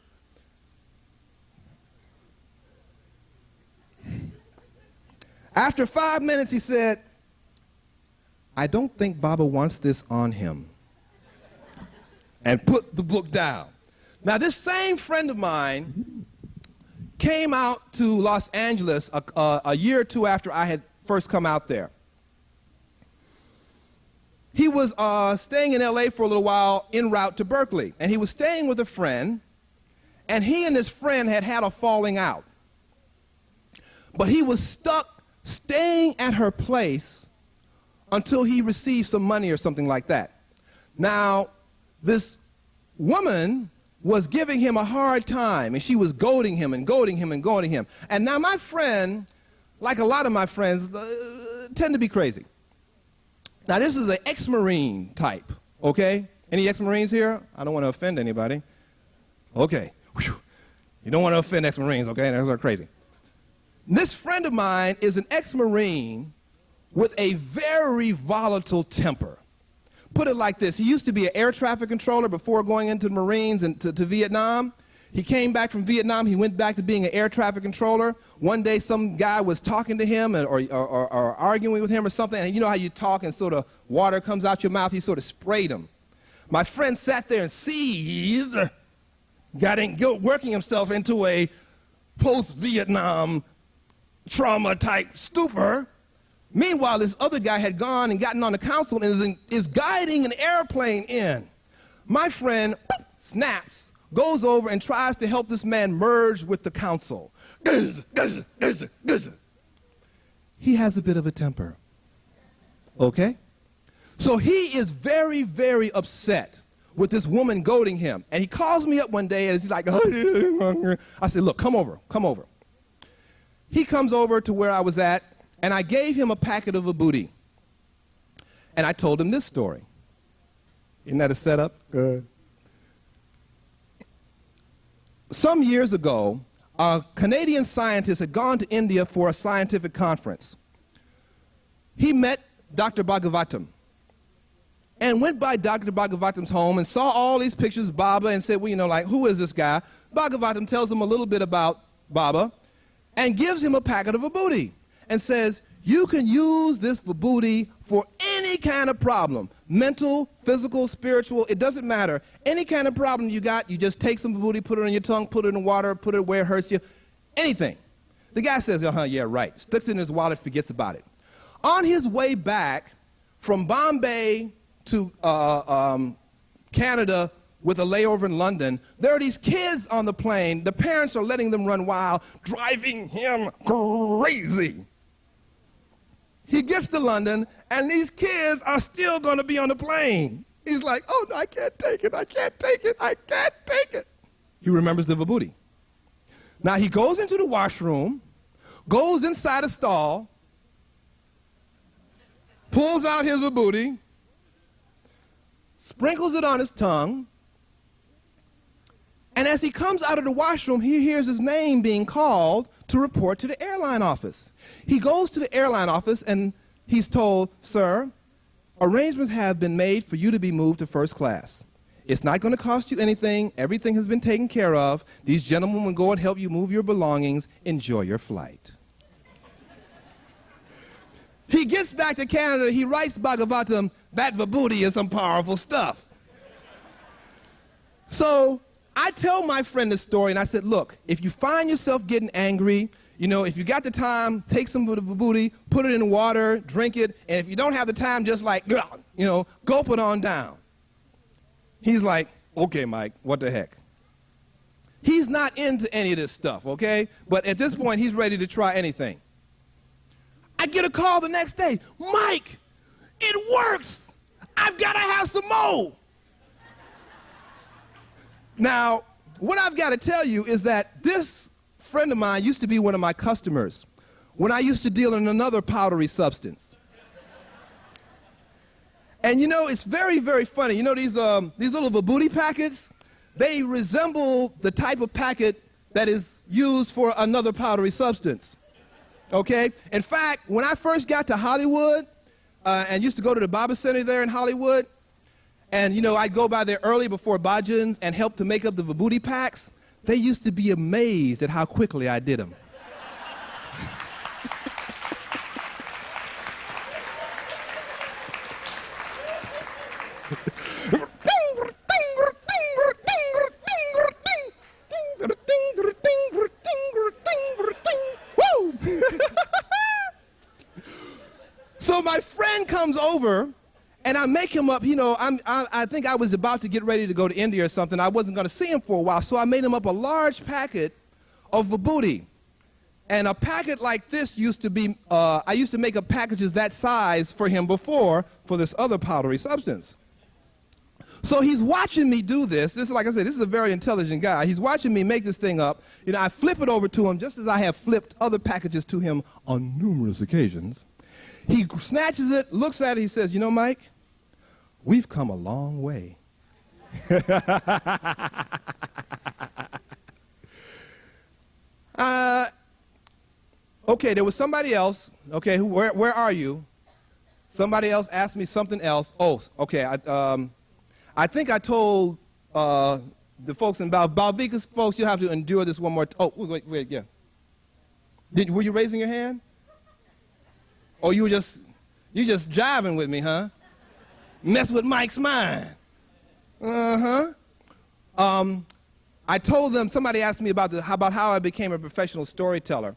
After 5 minutes, he said, I don't think Baba wants this on him, and put the book down. Now, this same friend of mine came out to Los Angeles a year or two after I had first come out there. He was staying in LA for a little while en route to Berkeley, and he was staying with a friend, and he and his friend had a falling out. But he was stuck staying at her place until he received some money or something like that. Now, this woman was giving him a hard time, and she was goading him and goading him and goading him. And now my friend, like a lot of my friends, tend to be crazy. Now, this is an ex-Marine type, okay? Any ex-Marines here? I don't want to offend anybody. Okay. Whew. You don't want to offend ex-Marines, okay? Those are crazy. This friend of mine is an ex-Marine with a very volatile temper. Put it like this. He used to be an air traffic controller before going into the Marines and to Vietnam. He came back from Vietnam. He went back to being an air traffic controller. One day, some guy was talking to him or arguing with him or something, and you know how you talk and sort of water comes out your mouth? He sort of sprayed him. My friend sat there and seethed, working himself into a post-Vietnam trauma-type stupor, Meanwhile, this other guy had gone and gotten on the console and is guiding an airplane in. My friend snaps, goes over and tries to help this man merge with the console. He has a bit of a temper. Okay? So he is very, very upset with this woman goading him. And he calls me up one day and he's like, I said, look, come over, come over. He comes over to where I was at, and I gave him a packet of a booty. And I told him this story. Isn't that a setup? Good. Some years ago, a Canadian scientist had gone to India for a scientific conference. He met Dr. Bhagavatam and went by Dr. Bhagavatam's home and saw all these pictures of Baba and said, well, you know, like, who is this guy? Bhagavatam tells him a little bit about Baba and gives him a packet of vibhuti and says, you can use this vibhuti for any kind of problem, mental, physical, spiritual, it doesn't matter. Any kind of problem you got, you just take some vibhuti, put it on your tongue, put it in water, put it where it hurts you, anything. The guy says, yeah, right. Sticks it in his wallet, forgets about it. On his way back from Bombay to Canada with a layover in London, there are these kids on the plane. The parents are letting them run wild, driving him crazy. He gets to London, and these kids are still going to be on the plane. He's like, oh, no, I can't take it, I can't take it, I can't take it. He remembers the vibhuti. Now, he goes into the washroom, goes inside a stall, pulls out his vibhuti, sprinkles it on his tongue, and as he comes out of the washroom, he hears his name being called to report to the airline office. He goes to the airline office and he's told, sir, arrangements have been made for you to be moved to first class. It's not going to cost you anything. Everything has been taken care of. These gentlemen will go and help you move your belongings. Enjoy your flight. He gets back to Canada. He writes Bhagavatam, that vibhuti is some powerful stuff. So I tell my friend this story, and I said, look, if you find yourself getting angry, you know, if you got the time, take some of the vibhuti, put it in water, drink it, and if you don't have the time, just like, you know, gulp it on down. He's like, okay, Mike, what the heck? He's not into any of this stuff, okay? But at this point, he's ready to try anything. I get a call the next day. Mike, it works. I've got to have some more. Now, what I've got to tell you is that this friend of mine used to be one of my customers when I used to deal in another powdery substance. And you know, it's very, very funny. You know these little vibhuti packets? They resemble the type of packet that is used for another powdery substance. Okay? In fact, when I first got to Hollywood and used to go to the Baba-versary there in Hollywood, and, you know, I'd go by there early before bhajans and help to make up the vibhuti packs. They used to be amazed at how quickly I did them. So my friend comes over, and I make him up, you know, I think I was about to get ready to go to India or something. I wasn't going to see him for a while, so I made him up a large packet of vibhuti. And a packet like this used to be, I used to make up packages that size for him before for this other powdery substance. So he's watching me do this. This is, like I said, this is a very intelligent guy. He's watching me make this thing up. You know, I flip it over to him just as I have flipped other packages to him on numerous occasions. He snatches it, looks at it, he says, you know, Mike, we've come a long way. Okay, there was somebody else. Okay, where are you? Somebody else asked me something else. Oh, okay, I think I told the folks in Baba-versary folks, you have to endure this one more time. Oh, wait, yeah. Were you raising your hand? Oh, you just jiving with me, huh? Mess with Mike's mind. I told them, somebody asked me about how I became a professional storyteller.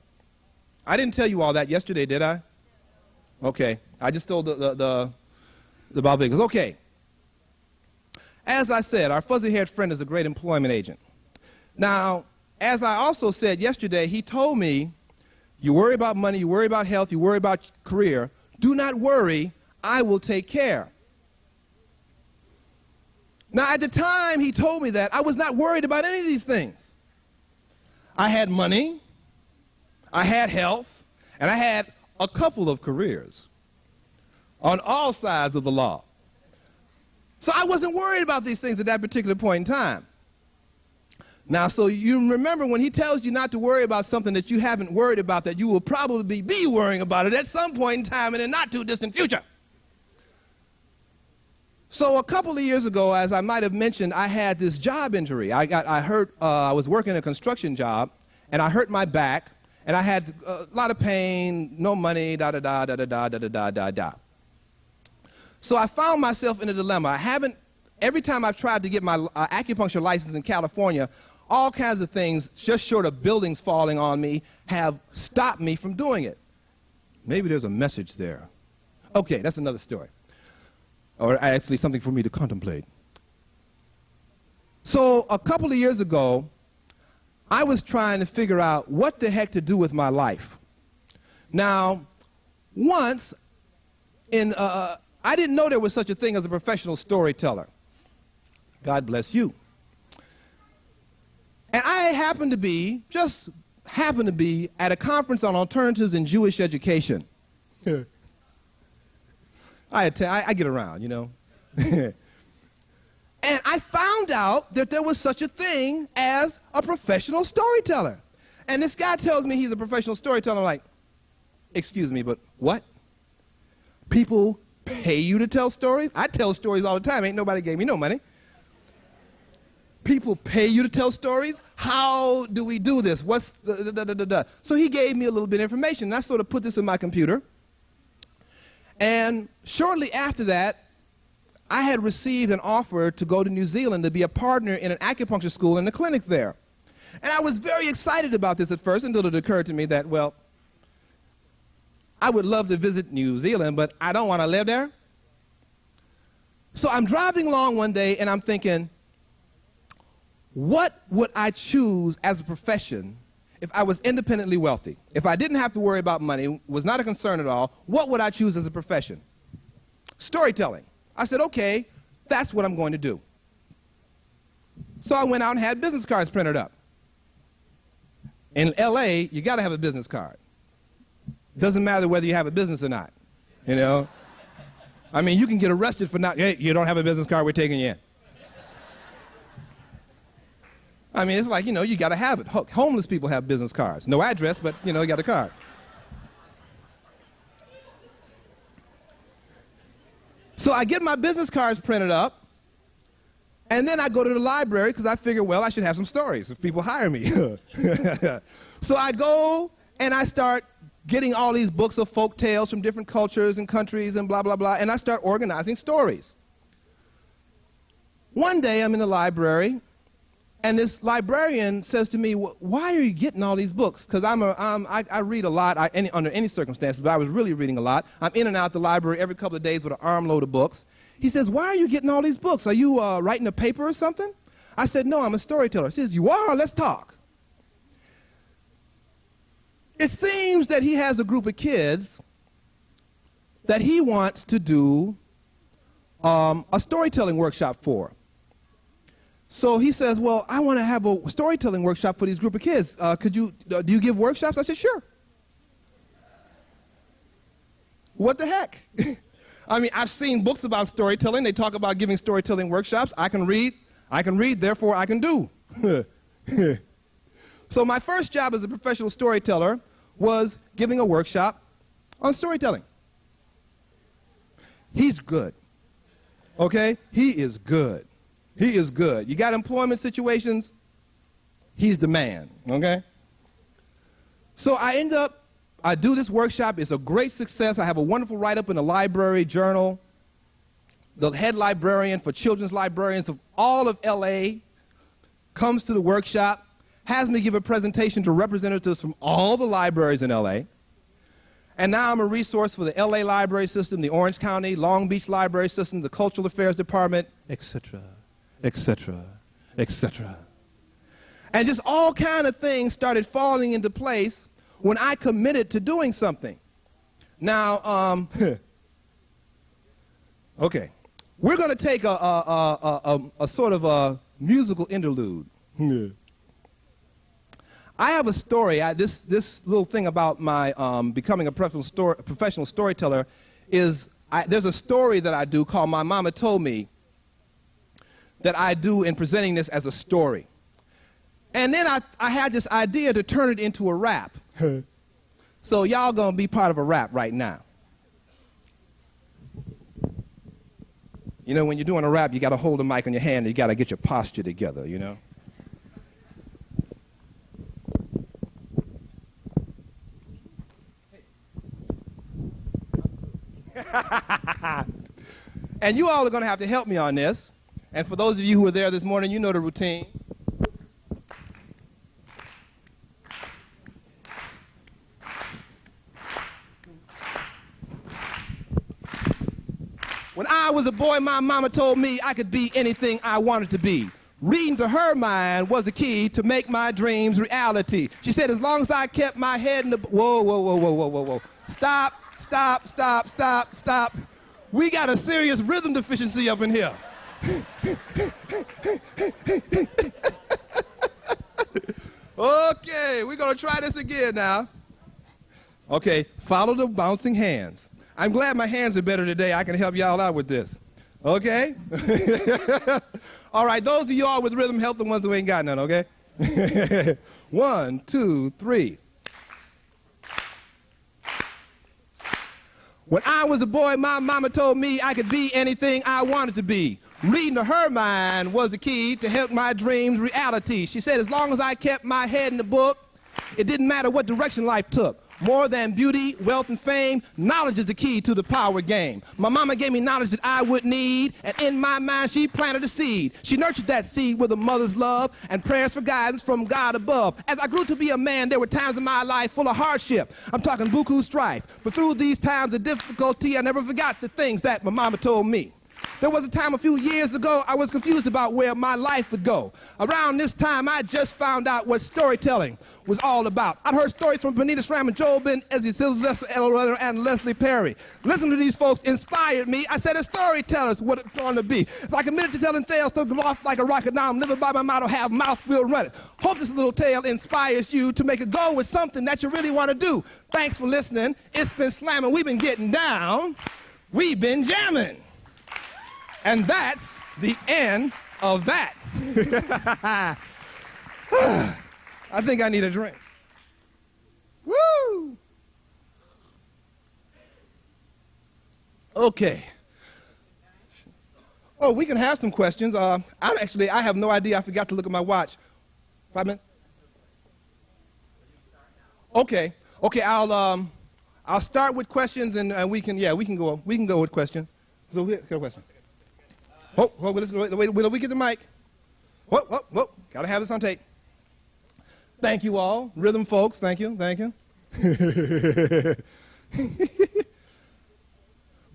I didn't tell you all that yesterday, did I? Okay, I just told the Baba-versary. Okay. As I said, our fuzzy-haired friend is a great employment agent. Now, as I also said yesterday, he told me, you worry about money, you worry about health, you worry about career. Do not worry, I will take care. Now, at the time he told me that, I was not worried about any of these things. I had money, I had health, and I had a couple of careers on all sides of the law. So I wasn't worried about these things at that particular point in time. Now, so you remember when he tells you not to worry about something that you haven't worried about, that you will probably be worrying about it at some point in time in a not too distant future. So a couple of years ago, as I might have mentioned, I had this job injury. I was working a construction job, and I hurt my back, and I had a lot of pain, no money, da-da-da. So I found myself in a dilemma. Every time I've tried to get my acupuncture license in California, all kinds of things, just short of buildings falling on me, have stopped me from doing it. Maybe there's a message there. Okay, that's another story. Or actually something for me to contemplate. So a couple of years ago, I was trying to figure out what the heck to do with my life. Now, once I didn't know there was such a thing as a professional storyteller. God bless you. And I happened to be at a conference on alternatives in Jewish education. I get around, you know. And I found out that there was such a thing as a professional storyteller. And this guy tells me he's a professional storyteller. I'm like, excuse me, but what? People pay you to tell stories? I tell stories all the time. Ain't nobody gave me no money. People pay you to tell stories? How do we do this? What's the So he gave me a little bit of information, and I sort of put this in my computer. And shortly after that, I had received an offer to go to New Zealand to be a partner in an acupuncture school in a clinic there. And I was very excited about this at first until it occurred to me that, well, I would love to visit New Zealand, but I don't want to live there. So I'm driving along one day, and I'm thinking, what would I choose as a profession if I was independently wealthy? If I didn't have to worry about money, was not a concern at all, what would I choose as a profession? Storytelling. I said, okay, that's what I'm going to do. So I went out and had business cards printed up. In LA, you got to have a business card. Doesn't matter whether you have a business or not, you know. I mean, you can get arrested for not, hey, you don't have a business card, we're taking you in. I mean, it's like, you know, you got to have it. Homeless people have business cards. No address, but, you know, you got a card. So I get my business cards printed up, and then I go to the library because I figure, well, I should have some stories if people hire me. So I go and I start getting all these books of folk tales from different cultures and countries and blah, blah, blah, and I start organizing stories. One day I'm in the library, and this librarian says to me, why are you getting all these books? Because I read a lot under any circumstances, but I was really reading a lot. I'm in and out the library every couple of days with an armload of books. He says, why are you getting all these books? Are you writing a paper or something? I said, no, I'm a storyteller. He says, you are? Let's talk. It seems that he has a group of kids that he wants to do a storytelling workshop for. So he says, well, I want to have a storytelling workshop for these group of kids. Do you give workshops? I said, sure. What the heck? I mean, I've seen books about storytelling. They talk about giving storytelling workshops. I can read, therefore I can do. So my first job as a professional storyteller was giving a workshop on storytelling. He's good. Okay? He is good. He is good. You got employment situations, he's the man, okay? So I do this workshop. It's a great success. I have a wonderful write-up in the library journal. The head librarian for children's librarians of all of LA comes to the workshop, has me give a presentation to representatives from all the libraries in LA. And now I'm a resource for the LA library system, the Orange County, Long Beach library system, the Cultural Affairs Department, etc., etc., etc. And just all kind of things started falling into place when I committed to doing something. Now, okay, we're going to take a sort of a musical interlude. I have a story. This little thing about my becoming a professional storyteller is there's a story that I do called My Mama Told Me that I do in presenting this as a story. And then I had this idea to turn it into a rap. So y'all going to be part of a rap right now. You know, when you're doing a rap, you got to hold the mic in your hand and you got to get your posture together, you know? And you all are going to have to help me on this. And for those of you who were there this morning, you know the routine. When I was a boy, my mama told me I could be anything I wanted to be. Reading to her mind was the key to make my dreams reality. She said, as long as I kept my head in the... Whoa, whoa, whoa, whoa, whoa, whoa, whoa. Stop, stop, stop, stop, stop. We got a serious rhythm deficiency up in here. Okay, we're going to try this again now. Okay, follow the bouncing hands. I'm glad my hands are better today. I can help y'all out with this. Okay? All right, those of y'all with rhythm, help the ones who ain't got none, okay? 1, 2, 3. When I was a boy, my mama told me I could be anything I wanted to be. Reading to her mind was the key to help my dreams reality. She said as long as I kept my head in the book, it didn't matter what direction life took. More than beauty, wealth, and fame, knowledge is the key to the power game. My mama gave me knowledge that I would need, and in my mind she planted a seed. She nurtured that seed with a mother's love and prayers for guidance from God above. As I grew to be a man, there were times in my life full of hardship. I'm talking buku strife. But through these times of difficulty, I never forgot the things that my mama told me. There was a time a few years ago I was confused about where my life would go. Around this time, I just found out what storytelling was all about. I'd heard stories from Benita Schramm and Joel Ben, Ezzy Sylvester, and Leslie Perry. Listening to these folks inspired me. I said, as storytellers, what it's going to be. It's like a minute to telling tales, so go off like a rocket. Now I'm living by my motto, have mouth, will run it. Hope this little tale inspires you to make a go with something that you really want to do. Thanks for listening. It's been slamming. We've been getting down. We've been jamming. And that's the end of that. I think I need a drink. Woo! Okay. Oh, we can have some questions. I have no idea. I forgot to look at my watch. 5 minutes? Okay. Okay, I'll start with questions and we can go with questions. So here are questions. Whoa, wait, we get the mic. Whoa, gotta have this on tape. Thank you all, rhythm folks, thank you.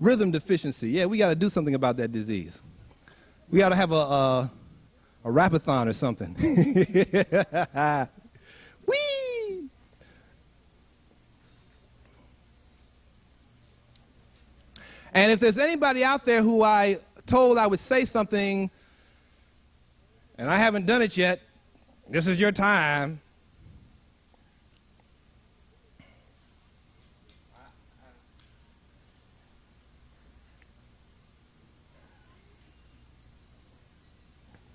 Rhythm deficiency, yeah, we gotta do something about that disease. We gotta have a rapathon or something. Whee! And if there's anybody out there who I told I would say something and I haven't done it yet, this is your time.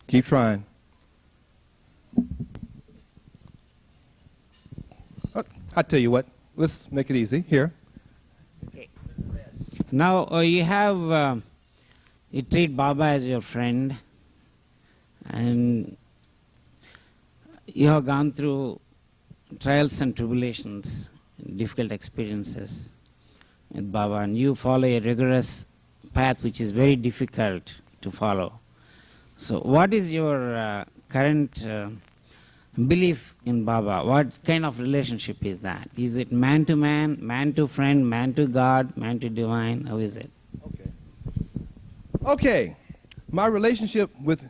Keep trying. I'll tell you what, let's make it easy. Here. Okay. Now you treat Baba as your friend, and you have gone through trials and tribulations, difficult experiences with Baba, and you follow a rigorous path which is very difficult to follow. So what is your current belief in Baba, what kind of relationship is that? Is it man to man, man to friend, man to God, man to divine? How is it? Okay. My relationship with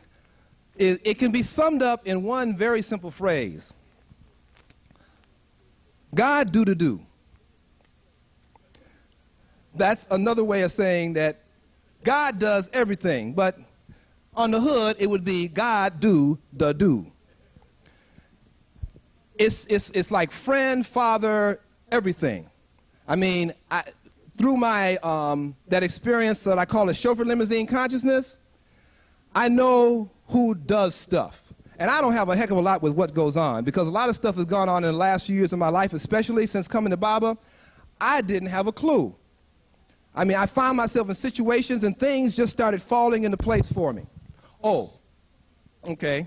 it can be summed up in one very simple phrase. God do to do. That's another way of saying that God does everything, but on the hood it would be God do the do. It's like friend, father, everything. I mean, through my that experience that I call a chauffeur limousine consciousness, I know who does stuff. And I don't have a heck of a lot with what goes on, because a lot of stuff has gone on in the last few years of my life, especially since coming to Baba. I didn't have a clue. I mean, I found myself in situations and things just started falling into place for me. Oh, okay.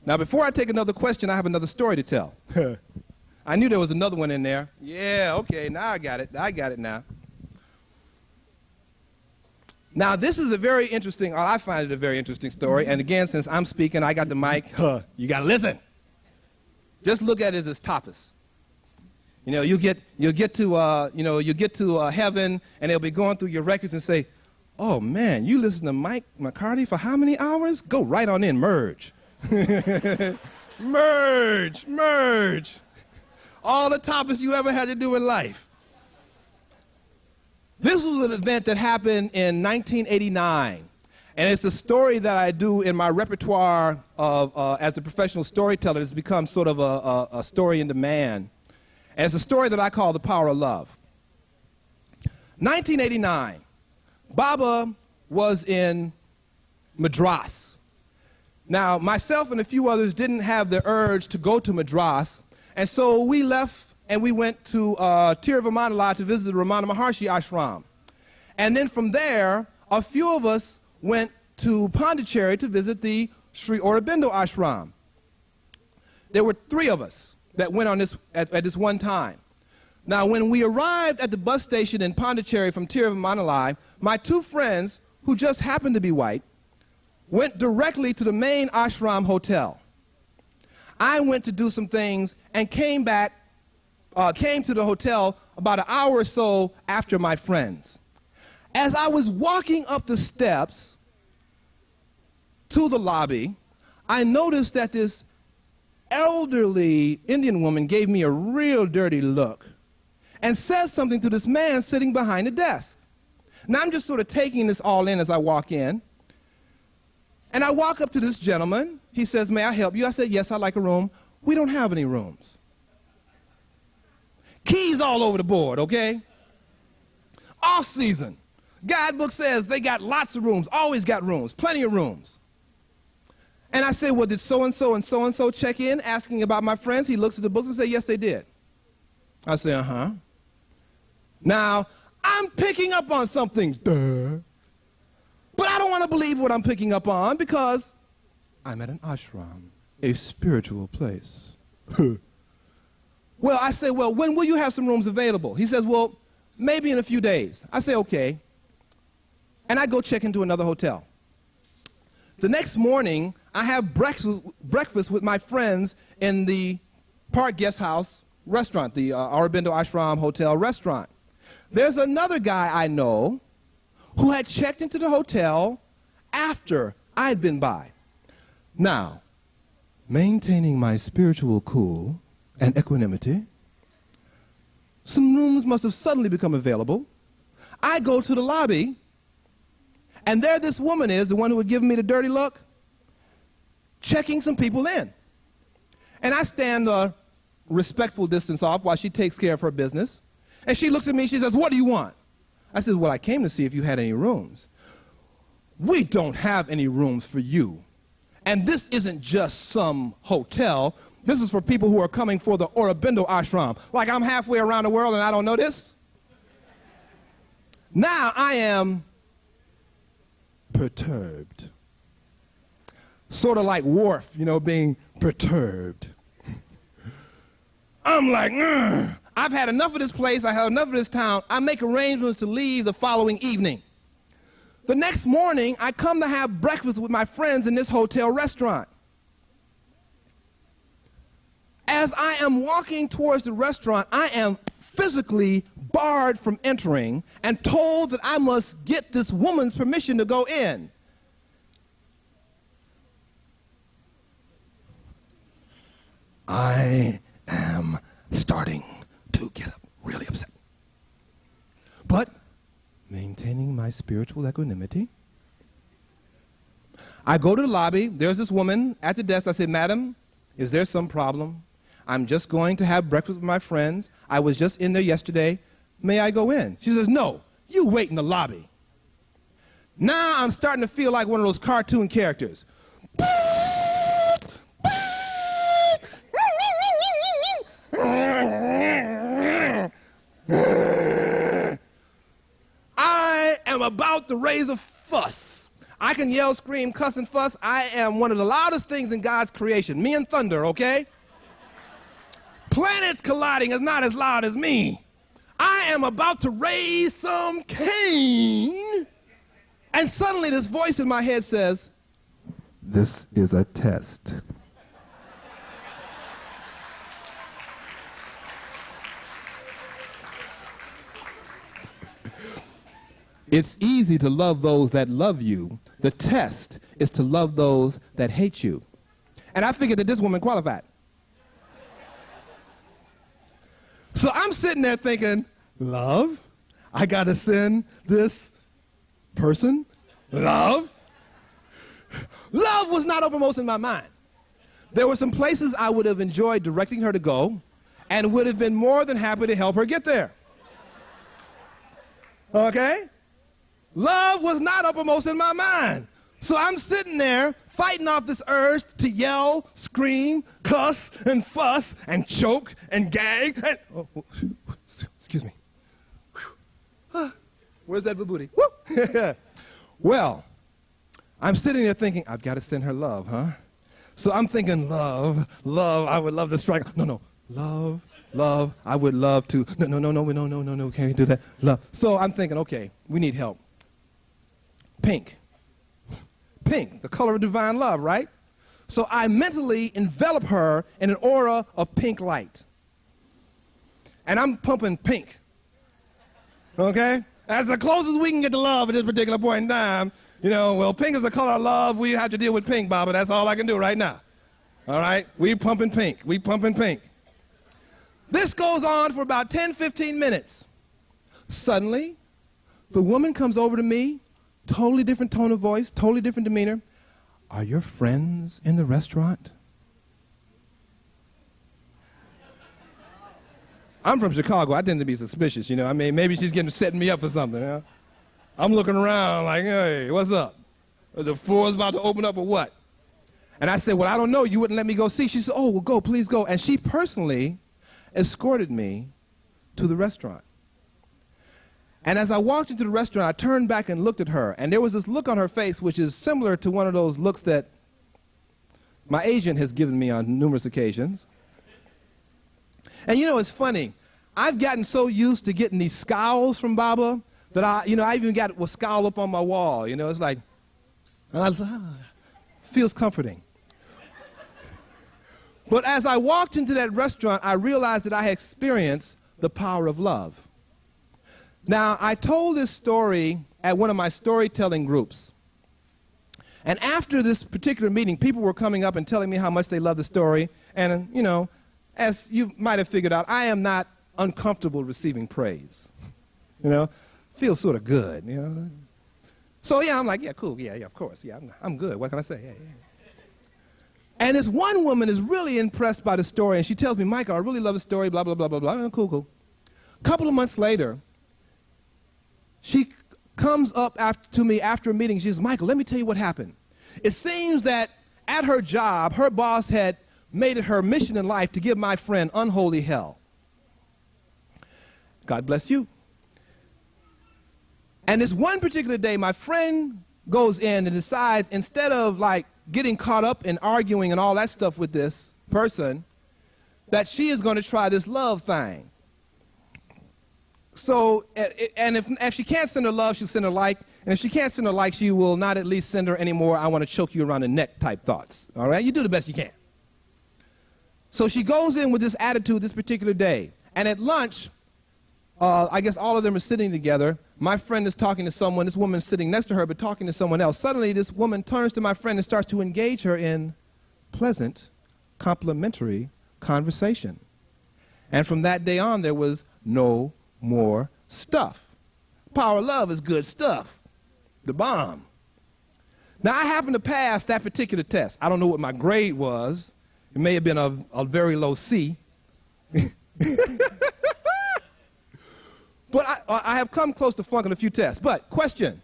Now, before I take another question, I have another story to tell. I knew there was another one in there. Yeah, okay, now I got it. I got it now. Now, this is a very interesting, or I find it a very interesting story. And again, since I'm speaking, I got the mic. You got to listen. Just look at it as tapas. You know, you'll get to heaven, and they'll be going through your records and say, "Oh man, you listen to Mike McCarty for how many hours? Go right on in, merge." merge. All the topics you ever had to do in life. This was an event that happened in 1989, and it's a story that I do in my repertoire of as a professional storyteller. It's become sort of a story in demand, and it's a story that I call The Power of Love. 1989, Baba was in Madras. Now, myself and a few others didn't have the urge to go to Madras, and so we left and we went to Tiruvannamalai to visit the Ramana Maharshi ashram. And then from there, a few of us went to Pondicherry to visit the Sri Aurobindo ashram. There were 3 of us that went on this at this one time. Now, when we arrived at the bus station in Pondicherry from Tiruvannamalai, my 2 friends, who just happened to be white, went directly to the main ashram hotel. I went to do some things and came to the hotel about an hour or so after my friends. As I was walking up the steps to the lobby, I noticed that this elderly Indian woman gave me a real dirty look and said something to this man sitting behind the desk. Now, I'm just sort of taking this all in as I walk in. And I walk up to this gentleman. He says, "May I help you?" I said, "Yes, I'd like a room." "We don't have any rooms." Keys all over the board, okay? Off season. Guidebook says they got lots of rooms, always got rooms, plenty of rooms. And I said, "Well, did so-and-so and so-and-so check in asking about my friends?" He looks at the books and says, "Yes, they did." I say, "Uh-huh." Now, I'm picking up on something, duh. But I don't want to believe what I'm picking up on, because I'm at an ashram, a spiritual place. Well, I say, "Well, when will you have some rooms available?" He says, "Well, maybe in a few days." I say, "Okay." And I go check into another hotel. The next morning, I have breakfast with my friends in the Park Guest House restaurant, the Aurobindo Ashram Hotel restaurant. There's another guy I know who had checked into the hotel after I'd been by. Now, maintaining my spiritual cool and equanimity, some rooms must have suddenly become available. I go to the lobby, and there this woman is, the one who had given me the dirty look, checking some people in. And I stand a respectful distance off while she takes care of her business. And she looks at me and she says, "What do you want?" I said, "Well, I came to see if you had any rooms." "We don't have any rooms for you. And this isn't just some hotel. This is for people who are coming for the Aurobindo ashram." Like I'm halfway around the world and I don't know this? Now I am perturbed. Sort of like Worf, you know, being perturbed. I'm like, ugh. I've had enough of this place. I had enough of this town. I make arrangements to leave the following evening. The next morning, I come to have breakfast with my friends in this hotel restaurant. As I am walking towards the restaurant, I am physically barred from entering and told that I must get this woman's permission to go in. I am starting to get really upset. But maintaining my spiritual equanimity, I go to the lobby. There's this woman at the desk. I said, "Madam, is there some problem? I'm just going to have breakfast with my friends. I was just in there yesterday. May I go in?" She says, "No, you wait in the lobby." Now I'm starting to feel like one of those cartoon characters. I am about to raise a fuss. I can yell, scream, cuss, and fuss. I am one of the loudest things in God's creation. Me and thunder, okay? Planets colliding is not as loud as me. I am about to raise some Cain. And suddenly this voice in my head says, "This is a test." It's easy to love those that love you. The test is to love those that hate you. And I figured that this woman qualified. So I'm sitting there thinking, love? I got to send this person love? Love was not uppermost in my mind. There were some places I would have enjoyed directing her to go and would have been more than happy to help her get there. Okay? Love was not uppermost in my mind. So I'm sitting there fighting off this urge to yell, scream, cuss, and fuss, and choke, and gag, and... Oh, excuse me. Where's that booty? Woo! Well, I'm sitting there thinking, I've got to send her love, huh? So I'm thinking, love, I would love to strike. No, love, I would love to. No, can't we do that? Love. So I'm thinking, okay, we need help. Pink, the color of divine love, right? So I mentally envelop her in an aura of pink light. And I'm pumping pink, okay? That's the closest we can get to love at this particular point in time. You know, well, pink is the color of love. We have to deal with pink, Baba. That's all I can do right now. All right? We pumping pink. This goes on for about 10, 15 minutes. Suddenly, the woman comes over to me, totally different tone of voice, totally different demeanor. "Are your friends in the restaurant?" I'm from Chicago. I tend to be suspicious, you know. I mean, maybe she's setting me up for something, you know? I'm looking around like, hey, what's up? The floor's about to open up or what? And I said, well, I don't know. You wouldn't let me go see. She said, oh, well, go, please go. And she personally escorted me to the restaurant. And as I walked into the restaurant, I turned back and looked at her. And there was this look on her face which is similar to one of those looks that my agent has given me on numerous occasions. And you know, it's funny. I've gotten so used to getting these scowls from Baba that I even got a scowl up on my wall. You know, it's like, feels comforting. But as I walked into that restaurant, I realized that I had experienced the power of love. Now, I told this story at one of my storytelling groups. And after this particular meeting, people were coming up and telling me how much they loved the story. And, you know, as you might have figured out, I am not uncomfortable receiving praise. You know, feels sort of good, you know. So, yeah, I'm like, yeah, cool, yeah, of course, yeah, I'm good. What can I say? Yeah. And this one woman is really impressed by the story, and she tells me, Michael, I really love the story, blah, blah, blah, blah, blah. Cool. A couple of months later, she comes up to me after a meeting. She says, Michael, let me tell you what happened. It seems that at her job, her boss had made it her mission in life to give my friend unholy hell. God bless you. And this one particular day, my friend goes in and decides, instead of like getting caught up in arguing and all that stuff with this person, that she is going to try this love thing. So, and if she can't send her love, she'll send her like. And if she can't send her like, she will not at least send her any more, I want to choke you around the neck type thoughts. All right? You do the best you can. So she goes in with this attitude this particular day. And at lunch, I guess all of them are sitting together. My friend is talking to someone. This woman is sitting next to her, but talking to someone else. Suddenly, this woman turns to my friend and starts to engage her in pleasant, complimentary conversation. And from that day on, there was no more stuff. Power of love is good stuff. The bomb. Now, I happened to pass that particular test. I don't know what my grade was. It may have been a very low C. But I have come close to flunking a few tests. But, question.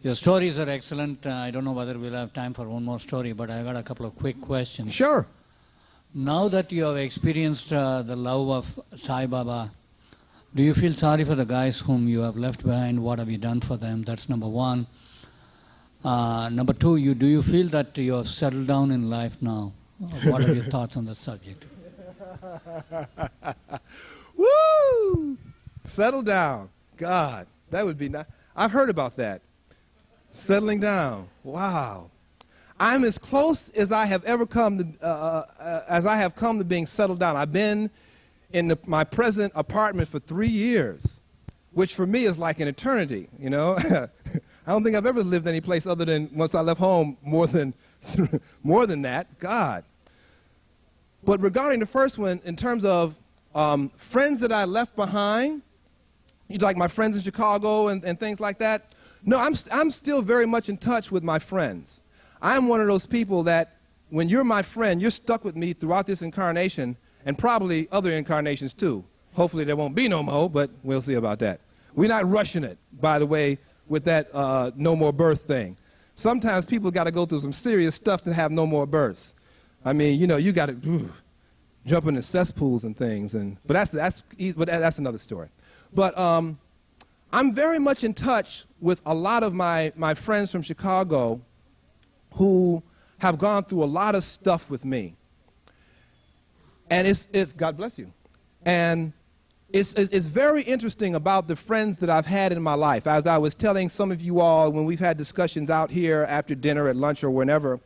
Your stories are excellent. I don't know whether we'll have time for one more story, but I got a couple of quick questions. Sure. Now that you have experienced the love of Sai Baba, do you feel sorry for the guys whom you have left behind? What have you done for them? That's number one. Number two, do you feel that you have settled down in life now? What are your thoughts on the subject? Woo! Settle down. God, that would be nice. I've heard about that. Settling down. Wow. I'm as close as I have ever come to being settled down. I've been in my present apartment for 3 years, which for me is like an eternity, you know. I don't think I've ever lived any place other than once I left home more than that. God. But regarding the first one, in terms of friends that I left behind, like my friends in Chicago and things like that, no, I'm still very much in touch with my friends. I'm one of those people that when you're my friend, you're stuck with me throughout this incarnation and probably other incarnations too. Hopefully there won't be no more, but we'll see about that. We're not rushing it, by the way, with that no more birth thing. Sometimes people got to go through some serious stuff to have no more births. I mean, you know, you got to jump into cesspools and things, but that's another story. But I'm very much in touch with a lot of my friends from Chicago who have gone through a lot of stuff with me. And it's God bless you. And it's very interesting about the friends that I've had in my life. As I was telling some of you all when we've had discussions out here after dinner, at lunch, or whenever,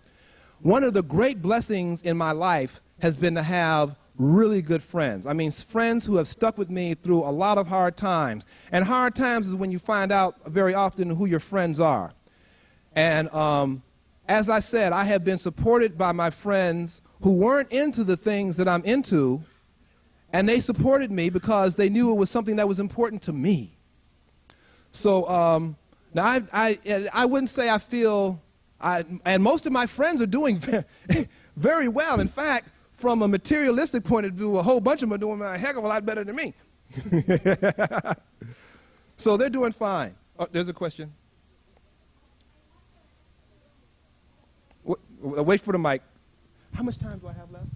one of the great blessings in my life has been to have really good friends. I mean, friends who have stuck with me through a lot of hard times. And hard times is when you find out very often who your friends are. And as I said, I have been supported by my friends who weren't into the things that I'm into, and they supported me because they knew it was something that was important to me. So now I wouldn't say I feel, and most of my friends are doing very well. In fact, from a materialistic point of view, a whole bunch of them are doing a heck of a lot better than me. So they're doing fine. Oh, there's a question. Wait for the mic. How much time do I have left?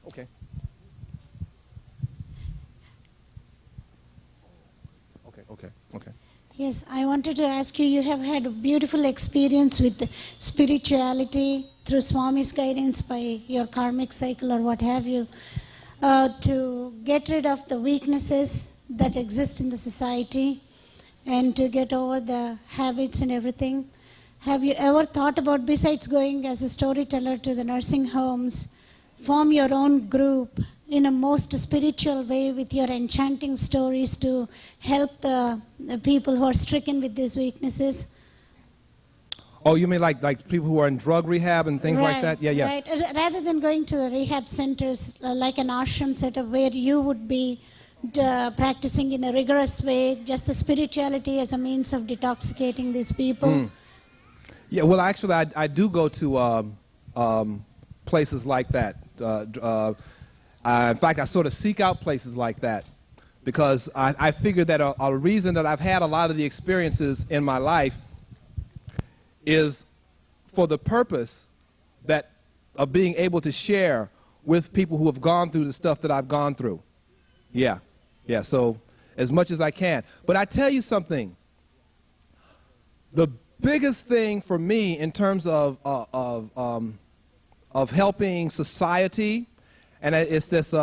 Okay. Okay. Yes, I wanted to ask you, you have had a beautiful experience with spirituality through Swami's guidance by your karmic cycle or what have you, to get rid of the weaknesses that exist in the society and to get over the habits and everything. Have you ever thought about, besides going as a storyteller to the nursing homes, form your own group in a most spiritual way with your enchanting stories to help the people who are stricken with these weaknesses? Oh, you mean like people who are in drug rehab and things like that? Yeah. Right. Rather than going to the rehab centers like an ashram setup where you would be practicing in a rigorous way, just the spirituality as a means of detoxicating these people. Yeah, well, actually, I do go to places like that. In fact, I sort of seek out places like that because I figure that a reason that I've had a lot of the experiences in my life is for the purpose of being able to share with people who have gone through the stuff that I've gone through. Yeah, so as much as I can. But I tell you something, the biggest thing for me in terms of helping society, and it's this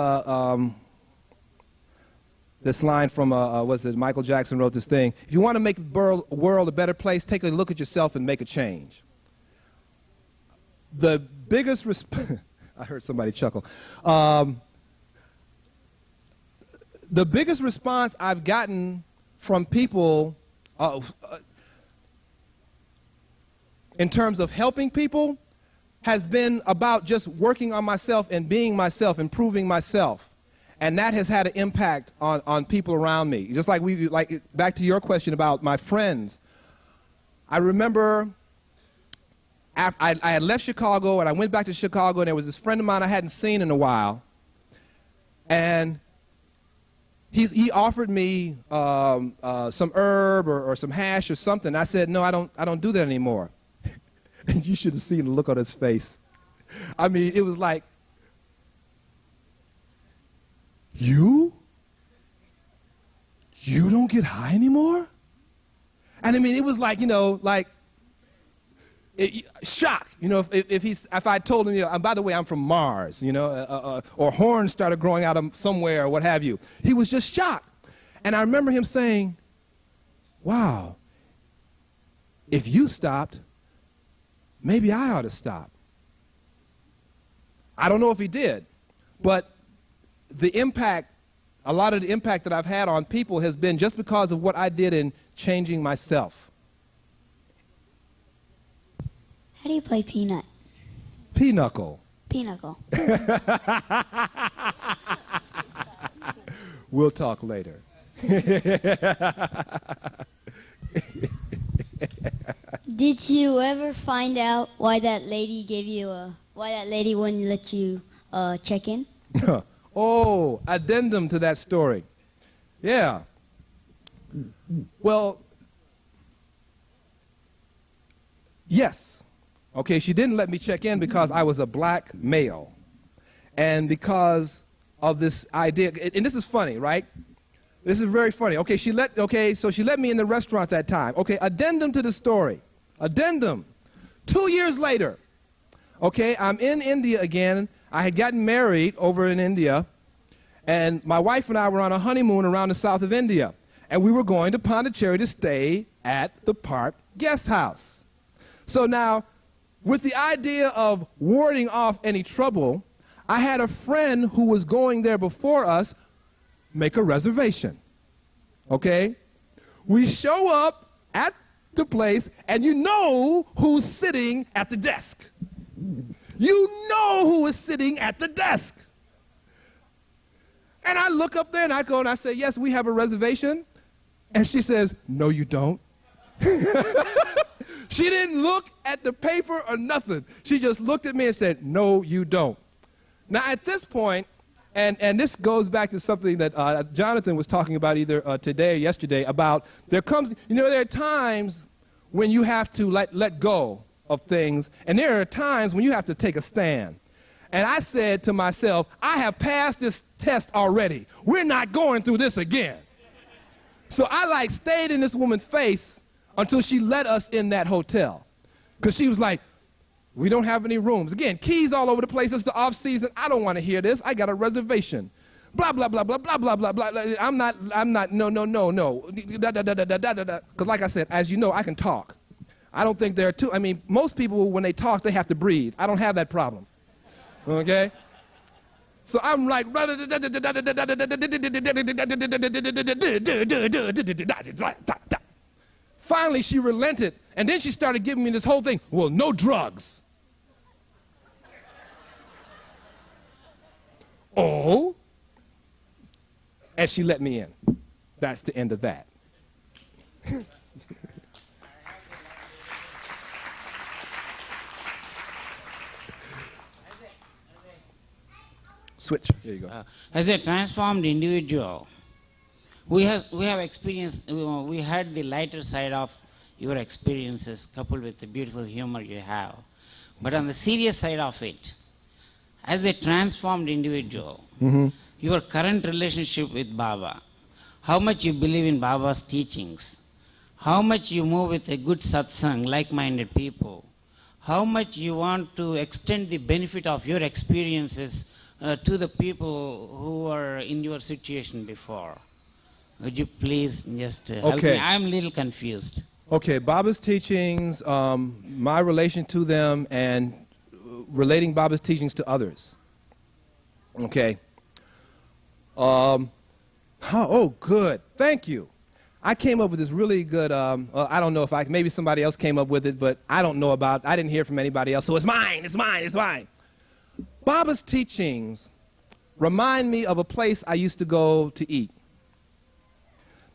this line from, was it Michael Jackson wrote this thing, if you want to make the world a better place, take a look at yourself and make a change. The biggest I heard somebody chuckle. The biggest response I've gotten from people in terms of helping people has been about just working on myself and being myself, improving myself. And that has had an impact on people around me. Just like back to your question about my friends. I remember I had left Chicago and I went back to Chicago, and there was this friend of mine I hadn't seen in a while. And he offered me some herb or some hash or something. I said, no, I don't do that anymore. And you should have seen the look on his face. I mean, it was like, you don't get high anymore? And I mean, it was like, shock. If I told him, by the way, I'm from Mars, or horns started growing out of somewhere or what have you. He was just shocked. And I remember him saying, wow, if you stopped, maybe I ought to stop. I don't know if he did, but a lot of the impact that I've had on people has been just because of what I did in changing myself. How do you play peanut? Pinochle. Pinochle. We'll talk later. Did you ever find out why that lady wouldn't let you check in? Oh, addendum to that story. Yeah. Well, yes. Okay, she didn't let me check in because I was a black male. And because of this idea, and this is funny, right? This is very funny. Okay, so she let me in the restaurant that time. Okay, addendum to the story. Addendum. 2 years later, okay, I'm in India again. I had gotten married over in India, and my wife and I were on a honeymoon around the south of India, and we were going to Pondicherry to stay at the Park Guest House. So now, with the idea of warding off any trouble, I had a friend who was going there before us make a reservation. Okay? We show up at the place, and you know who's sitting at the desk. You know who is sitting at the desk. And I look up there and I go and I say, yes, we have a reservation. And she says, no, you don't. She didn't look at the paper or nothing. She just looked at me and said, no, you don't. Now at this point, and this goes back to something that Jonathan was talking about either today or yesterday about there are times when you have to let go of things, and there are times when you have to take a stand. And I said to myself, I have passed this test already. We're not going through this again. So I stayed in this woman's face until she let us in that hotel. Because she was like, we don't have any rooms. Again, keys all over the place. It's the off season. I don't want to hear this. I got a reservation. Blah, blah, blah, blah, blah, blah, blah, blah. I'm not, no. Because like I said, as you know, I can talk. I don't think there are two. I mean, most people, when they talk, they have to breathe. I don't have that problem. Okay? So I'm like, finally she relented, and then she started giving me this whole thing. Well, no drugs. Oh? And she let me in. That's the end of that. Switch. There you go. As a transformed individual, we have experienced, we had the lighter side of your experiences coupled with the beautiful humor you have. But on the serious side of it, as a transformed individual, your current relationship with Baba, how much you believe in Baba's teachings, how much you move with a good satsang, like-minded people, how much you want to extend the benefit of your experiences to the people who are in your situation before. Would you please just help Okay. me? I'm a little confused. Okay, Baba's teachings, my relation to them, and relating Baba's teachings to others. Okay. Oh, good. Thank you. I came up with this really good, I don't know if maybe somebody else came up with it, but I don't know about, I didn't hear from anybody else, so it's mine, it's mine, it's mine. Baba's teachings remind me of a place I used to go to eat.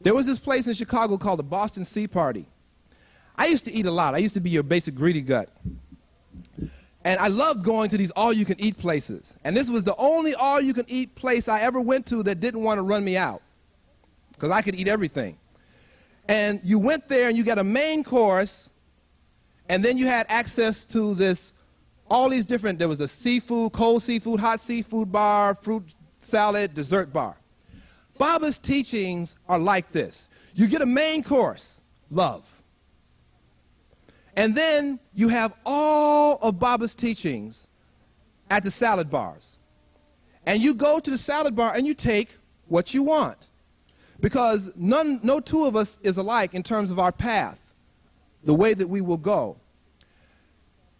There was this place in Chicago called the Boston Sea Party. I used to eat a lot. I used to be your basic greedy gut. And I loved going to these all-you-can-eat places. And this was the only all-you-can-eat place I ever went to that didn't want to run me out, because I could eat everything. And you went there and you got a main course, and then you had access to all these different, there was a seafood, cold seafood, hot seafood bar, fruit salad, dessert bar. Baba's teachings are like this. You get a main course, love. And then you have all of Baba's teachings at the salad bars. And you go to the salad bar and you take what you want. Because no two of us is alike in terms of our path, the way that we will go.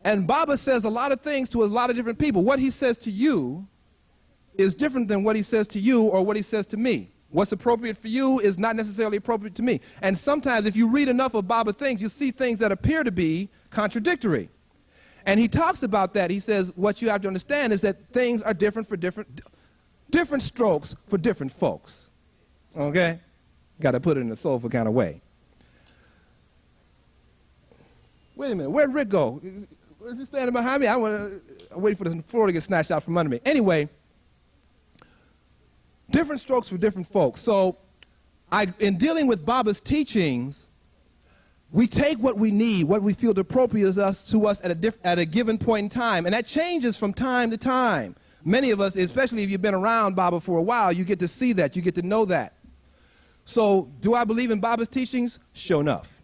And Baba says a lot of things to a lot of different people. What he says to you is different than what he says to you or what he says to me. What's appropriate for you is not necessarily appropriate to me. And sometimes if you read enough of Baba things, you see things that appear to be contradictory. And he talks about that. He says what you have to understand is that things are different for different strokes for different folks. Okay? Got to put it in a soulful kind of way. Wait a minute, where'd Rick go? Is he standing behind me? I'm waiting for the floor to get snatched out from under me. Anyway, different strokes for different folks. So in dealing with Baba's teachings, we take what we need, what we feel appropriate to us at a given point in time, and that changes from time to time. Many of us, especially if you've been around Baba for a while, you get to see that, you get to know that. So do I believe in Baba's teachings? Sure enough.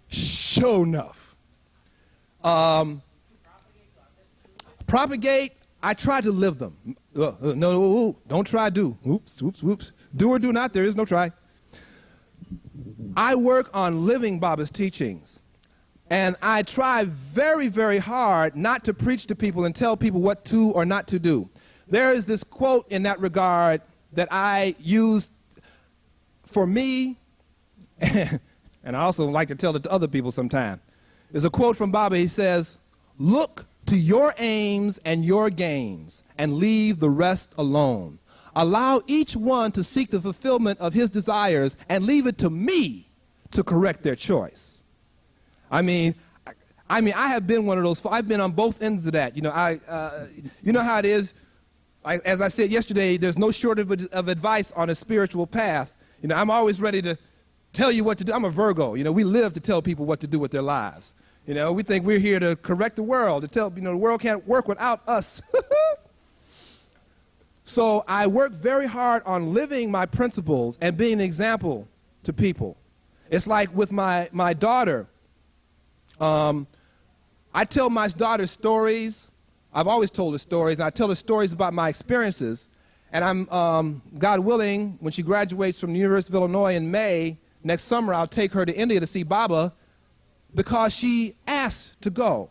Sure enough. Propagate, I try to live them. No, don't try do. Oops, oops, oops. Do or do not, there is no try. I work on living Baba's teachings. And I try very, very hard not to preach to people and tell people what to or not to do. There is this quote in that regard that I use for me, and I also like to tell it to other people sometime. There's a quote from Baba. He says, "Look to your aims and your gains and leave the rest alone. Allow each one to seek the fulfillment of his desires and leave it to me to correct their choice." I mean, I have been one of those. I've been on both ends of that. You know, you know how it is. As I said yesterday, there's no shortage of advice on a spiritual path. You know, I'm always ready to tell you what to do. I'm a Virgo. You know, we live to tell people what to do with their lives. You know, we think we're here to correct the world, to tell, you know, the world can't work without us. So I work very hard on living my principles and being an example to people. It's like with my daughter. I tell my daughter stories. I've always told her stories. I tell her stories about my experiences. And I'm, God willing, when she graduates from the University of Illinois in May, next summer I'll take her to India to see Baba because she asked to go.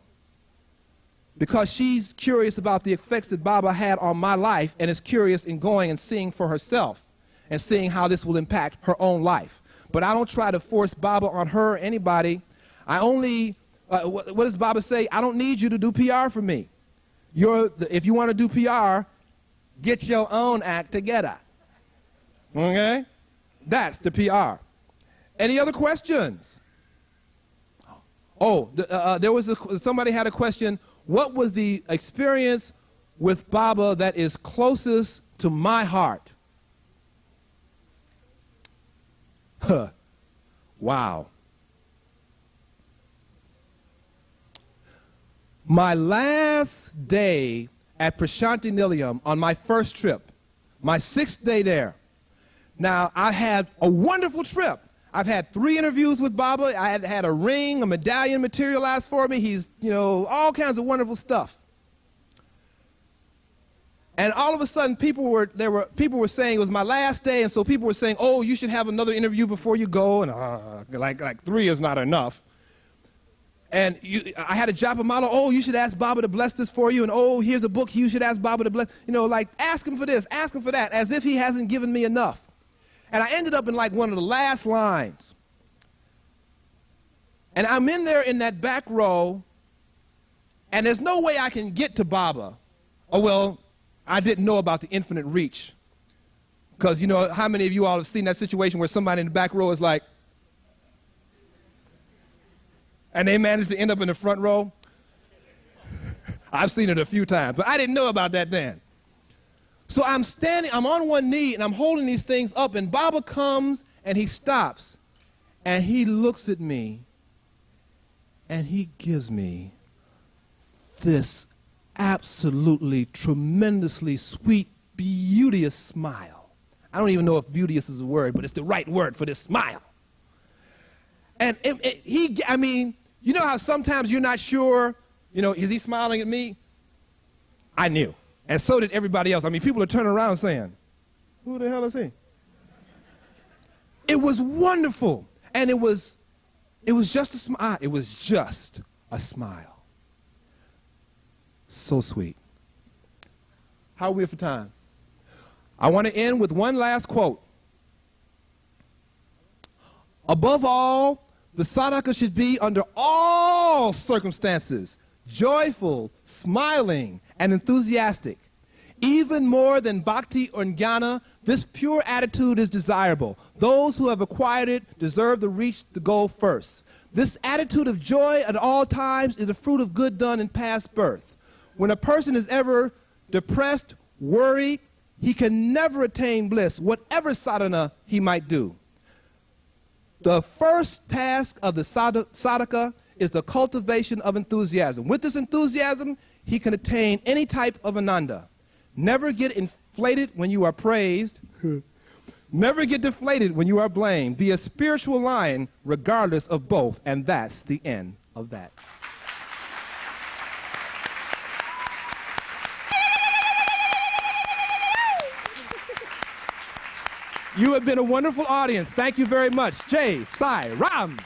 Because she's curious about the effects that Baba had on my life and is curious in going and seeing for herself and seeing how this will impact her own life. But I don't try to force Baba on her or anybody. I only, what does Baba say? I don't need you to do PR for me. If you want to do PR, get your own act together. Okay? That's the PR. Any other questions? Oh, there was somebody had a question. What was the experience with Baba that is closest to my heart? Huh. Wow. My last day at Prashanti Nilayam on my first trip, my 6th day there. Now, I had a wonderful trip. I've had 3 interviews with Baba. I had a ring, a medallion materialized for me. He's, you know, all kinds of wonderful stuff. And all of a sudden, people were saying it was my last day, and so people were saying, oh, you should have another interview before you go, and like 3 is not enough. And I had a Japa model, oh, you should ask Baba to bless this for you, and oh, here's a book you should ask Baba to bless, like ask him for this, ask him for that, as if he hasn't given me enough. And I ended up in like one of the last lines. And I'm in there in that back row, and there's no way I can get to Baba. Oh, well, I didn't know about the infinite reach. Because, how many of you all have seen that situation where somebody in the back row is like, and they managed to end up in the front row? I've seen it a few times, but I didn't know about that then. So I'm standing, I'm on one knee, and I'm holding these things up, and Baba comes, and he stops, and he looks at me, and he gives me this absolutely tremendously sweet, beauteous smile. I don't even know if beauteous is a word, but it's the right word for this smile. And you know how sometimes you're not sure, is he smiling at me? I knew. And so did everybody else. People are turning around saying, who the hell is he? It was wonderful. And it was just a smile. It was just a smile. So sweet. How are we for time? I want to end with one last quote. Above all, the sadhaka should be under all circumstances joyful, smiling, and enthusiastic. Even more than bhakti or jnana, this pure attitude is desirable. Those who have acquired it deserve to reach the goal first. This attitude of joy at all times is the fruit of good done in past birth. When a person is ever depressed, worried, he can never attain bliss, whatever sadhana he might do. The first task of the sadhaka is the cultivation of enthusiasm. With this enthusiasm, he can attain any type of ananda. Never get inflated when you are praised. Never get deflated when you are blamed. Be a spiritual lion regardless of both, and that's the end of that. You have been a wonderful audience. Thank you very much. Jai Sai Ram.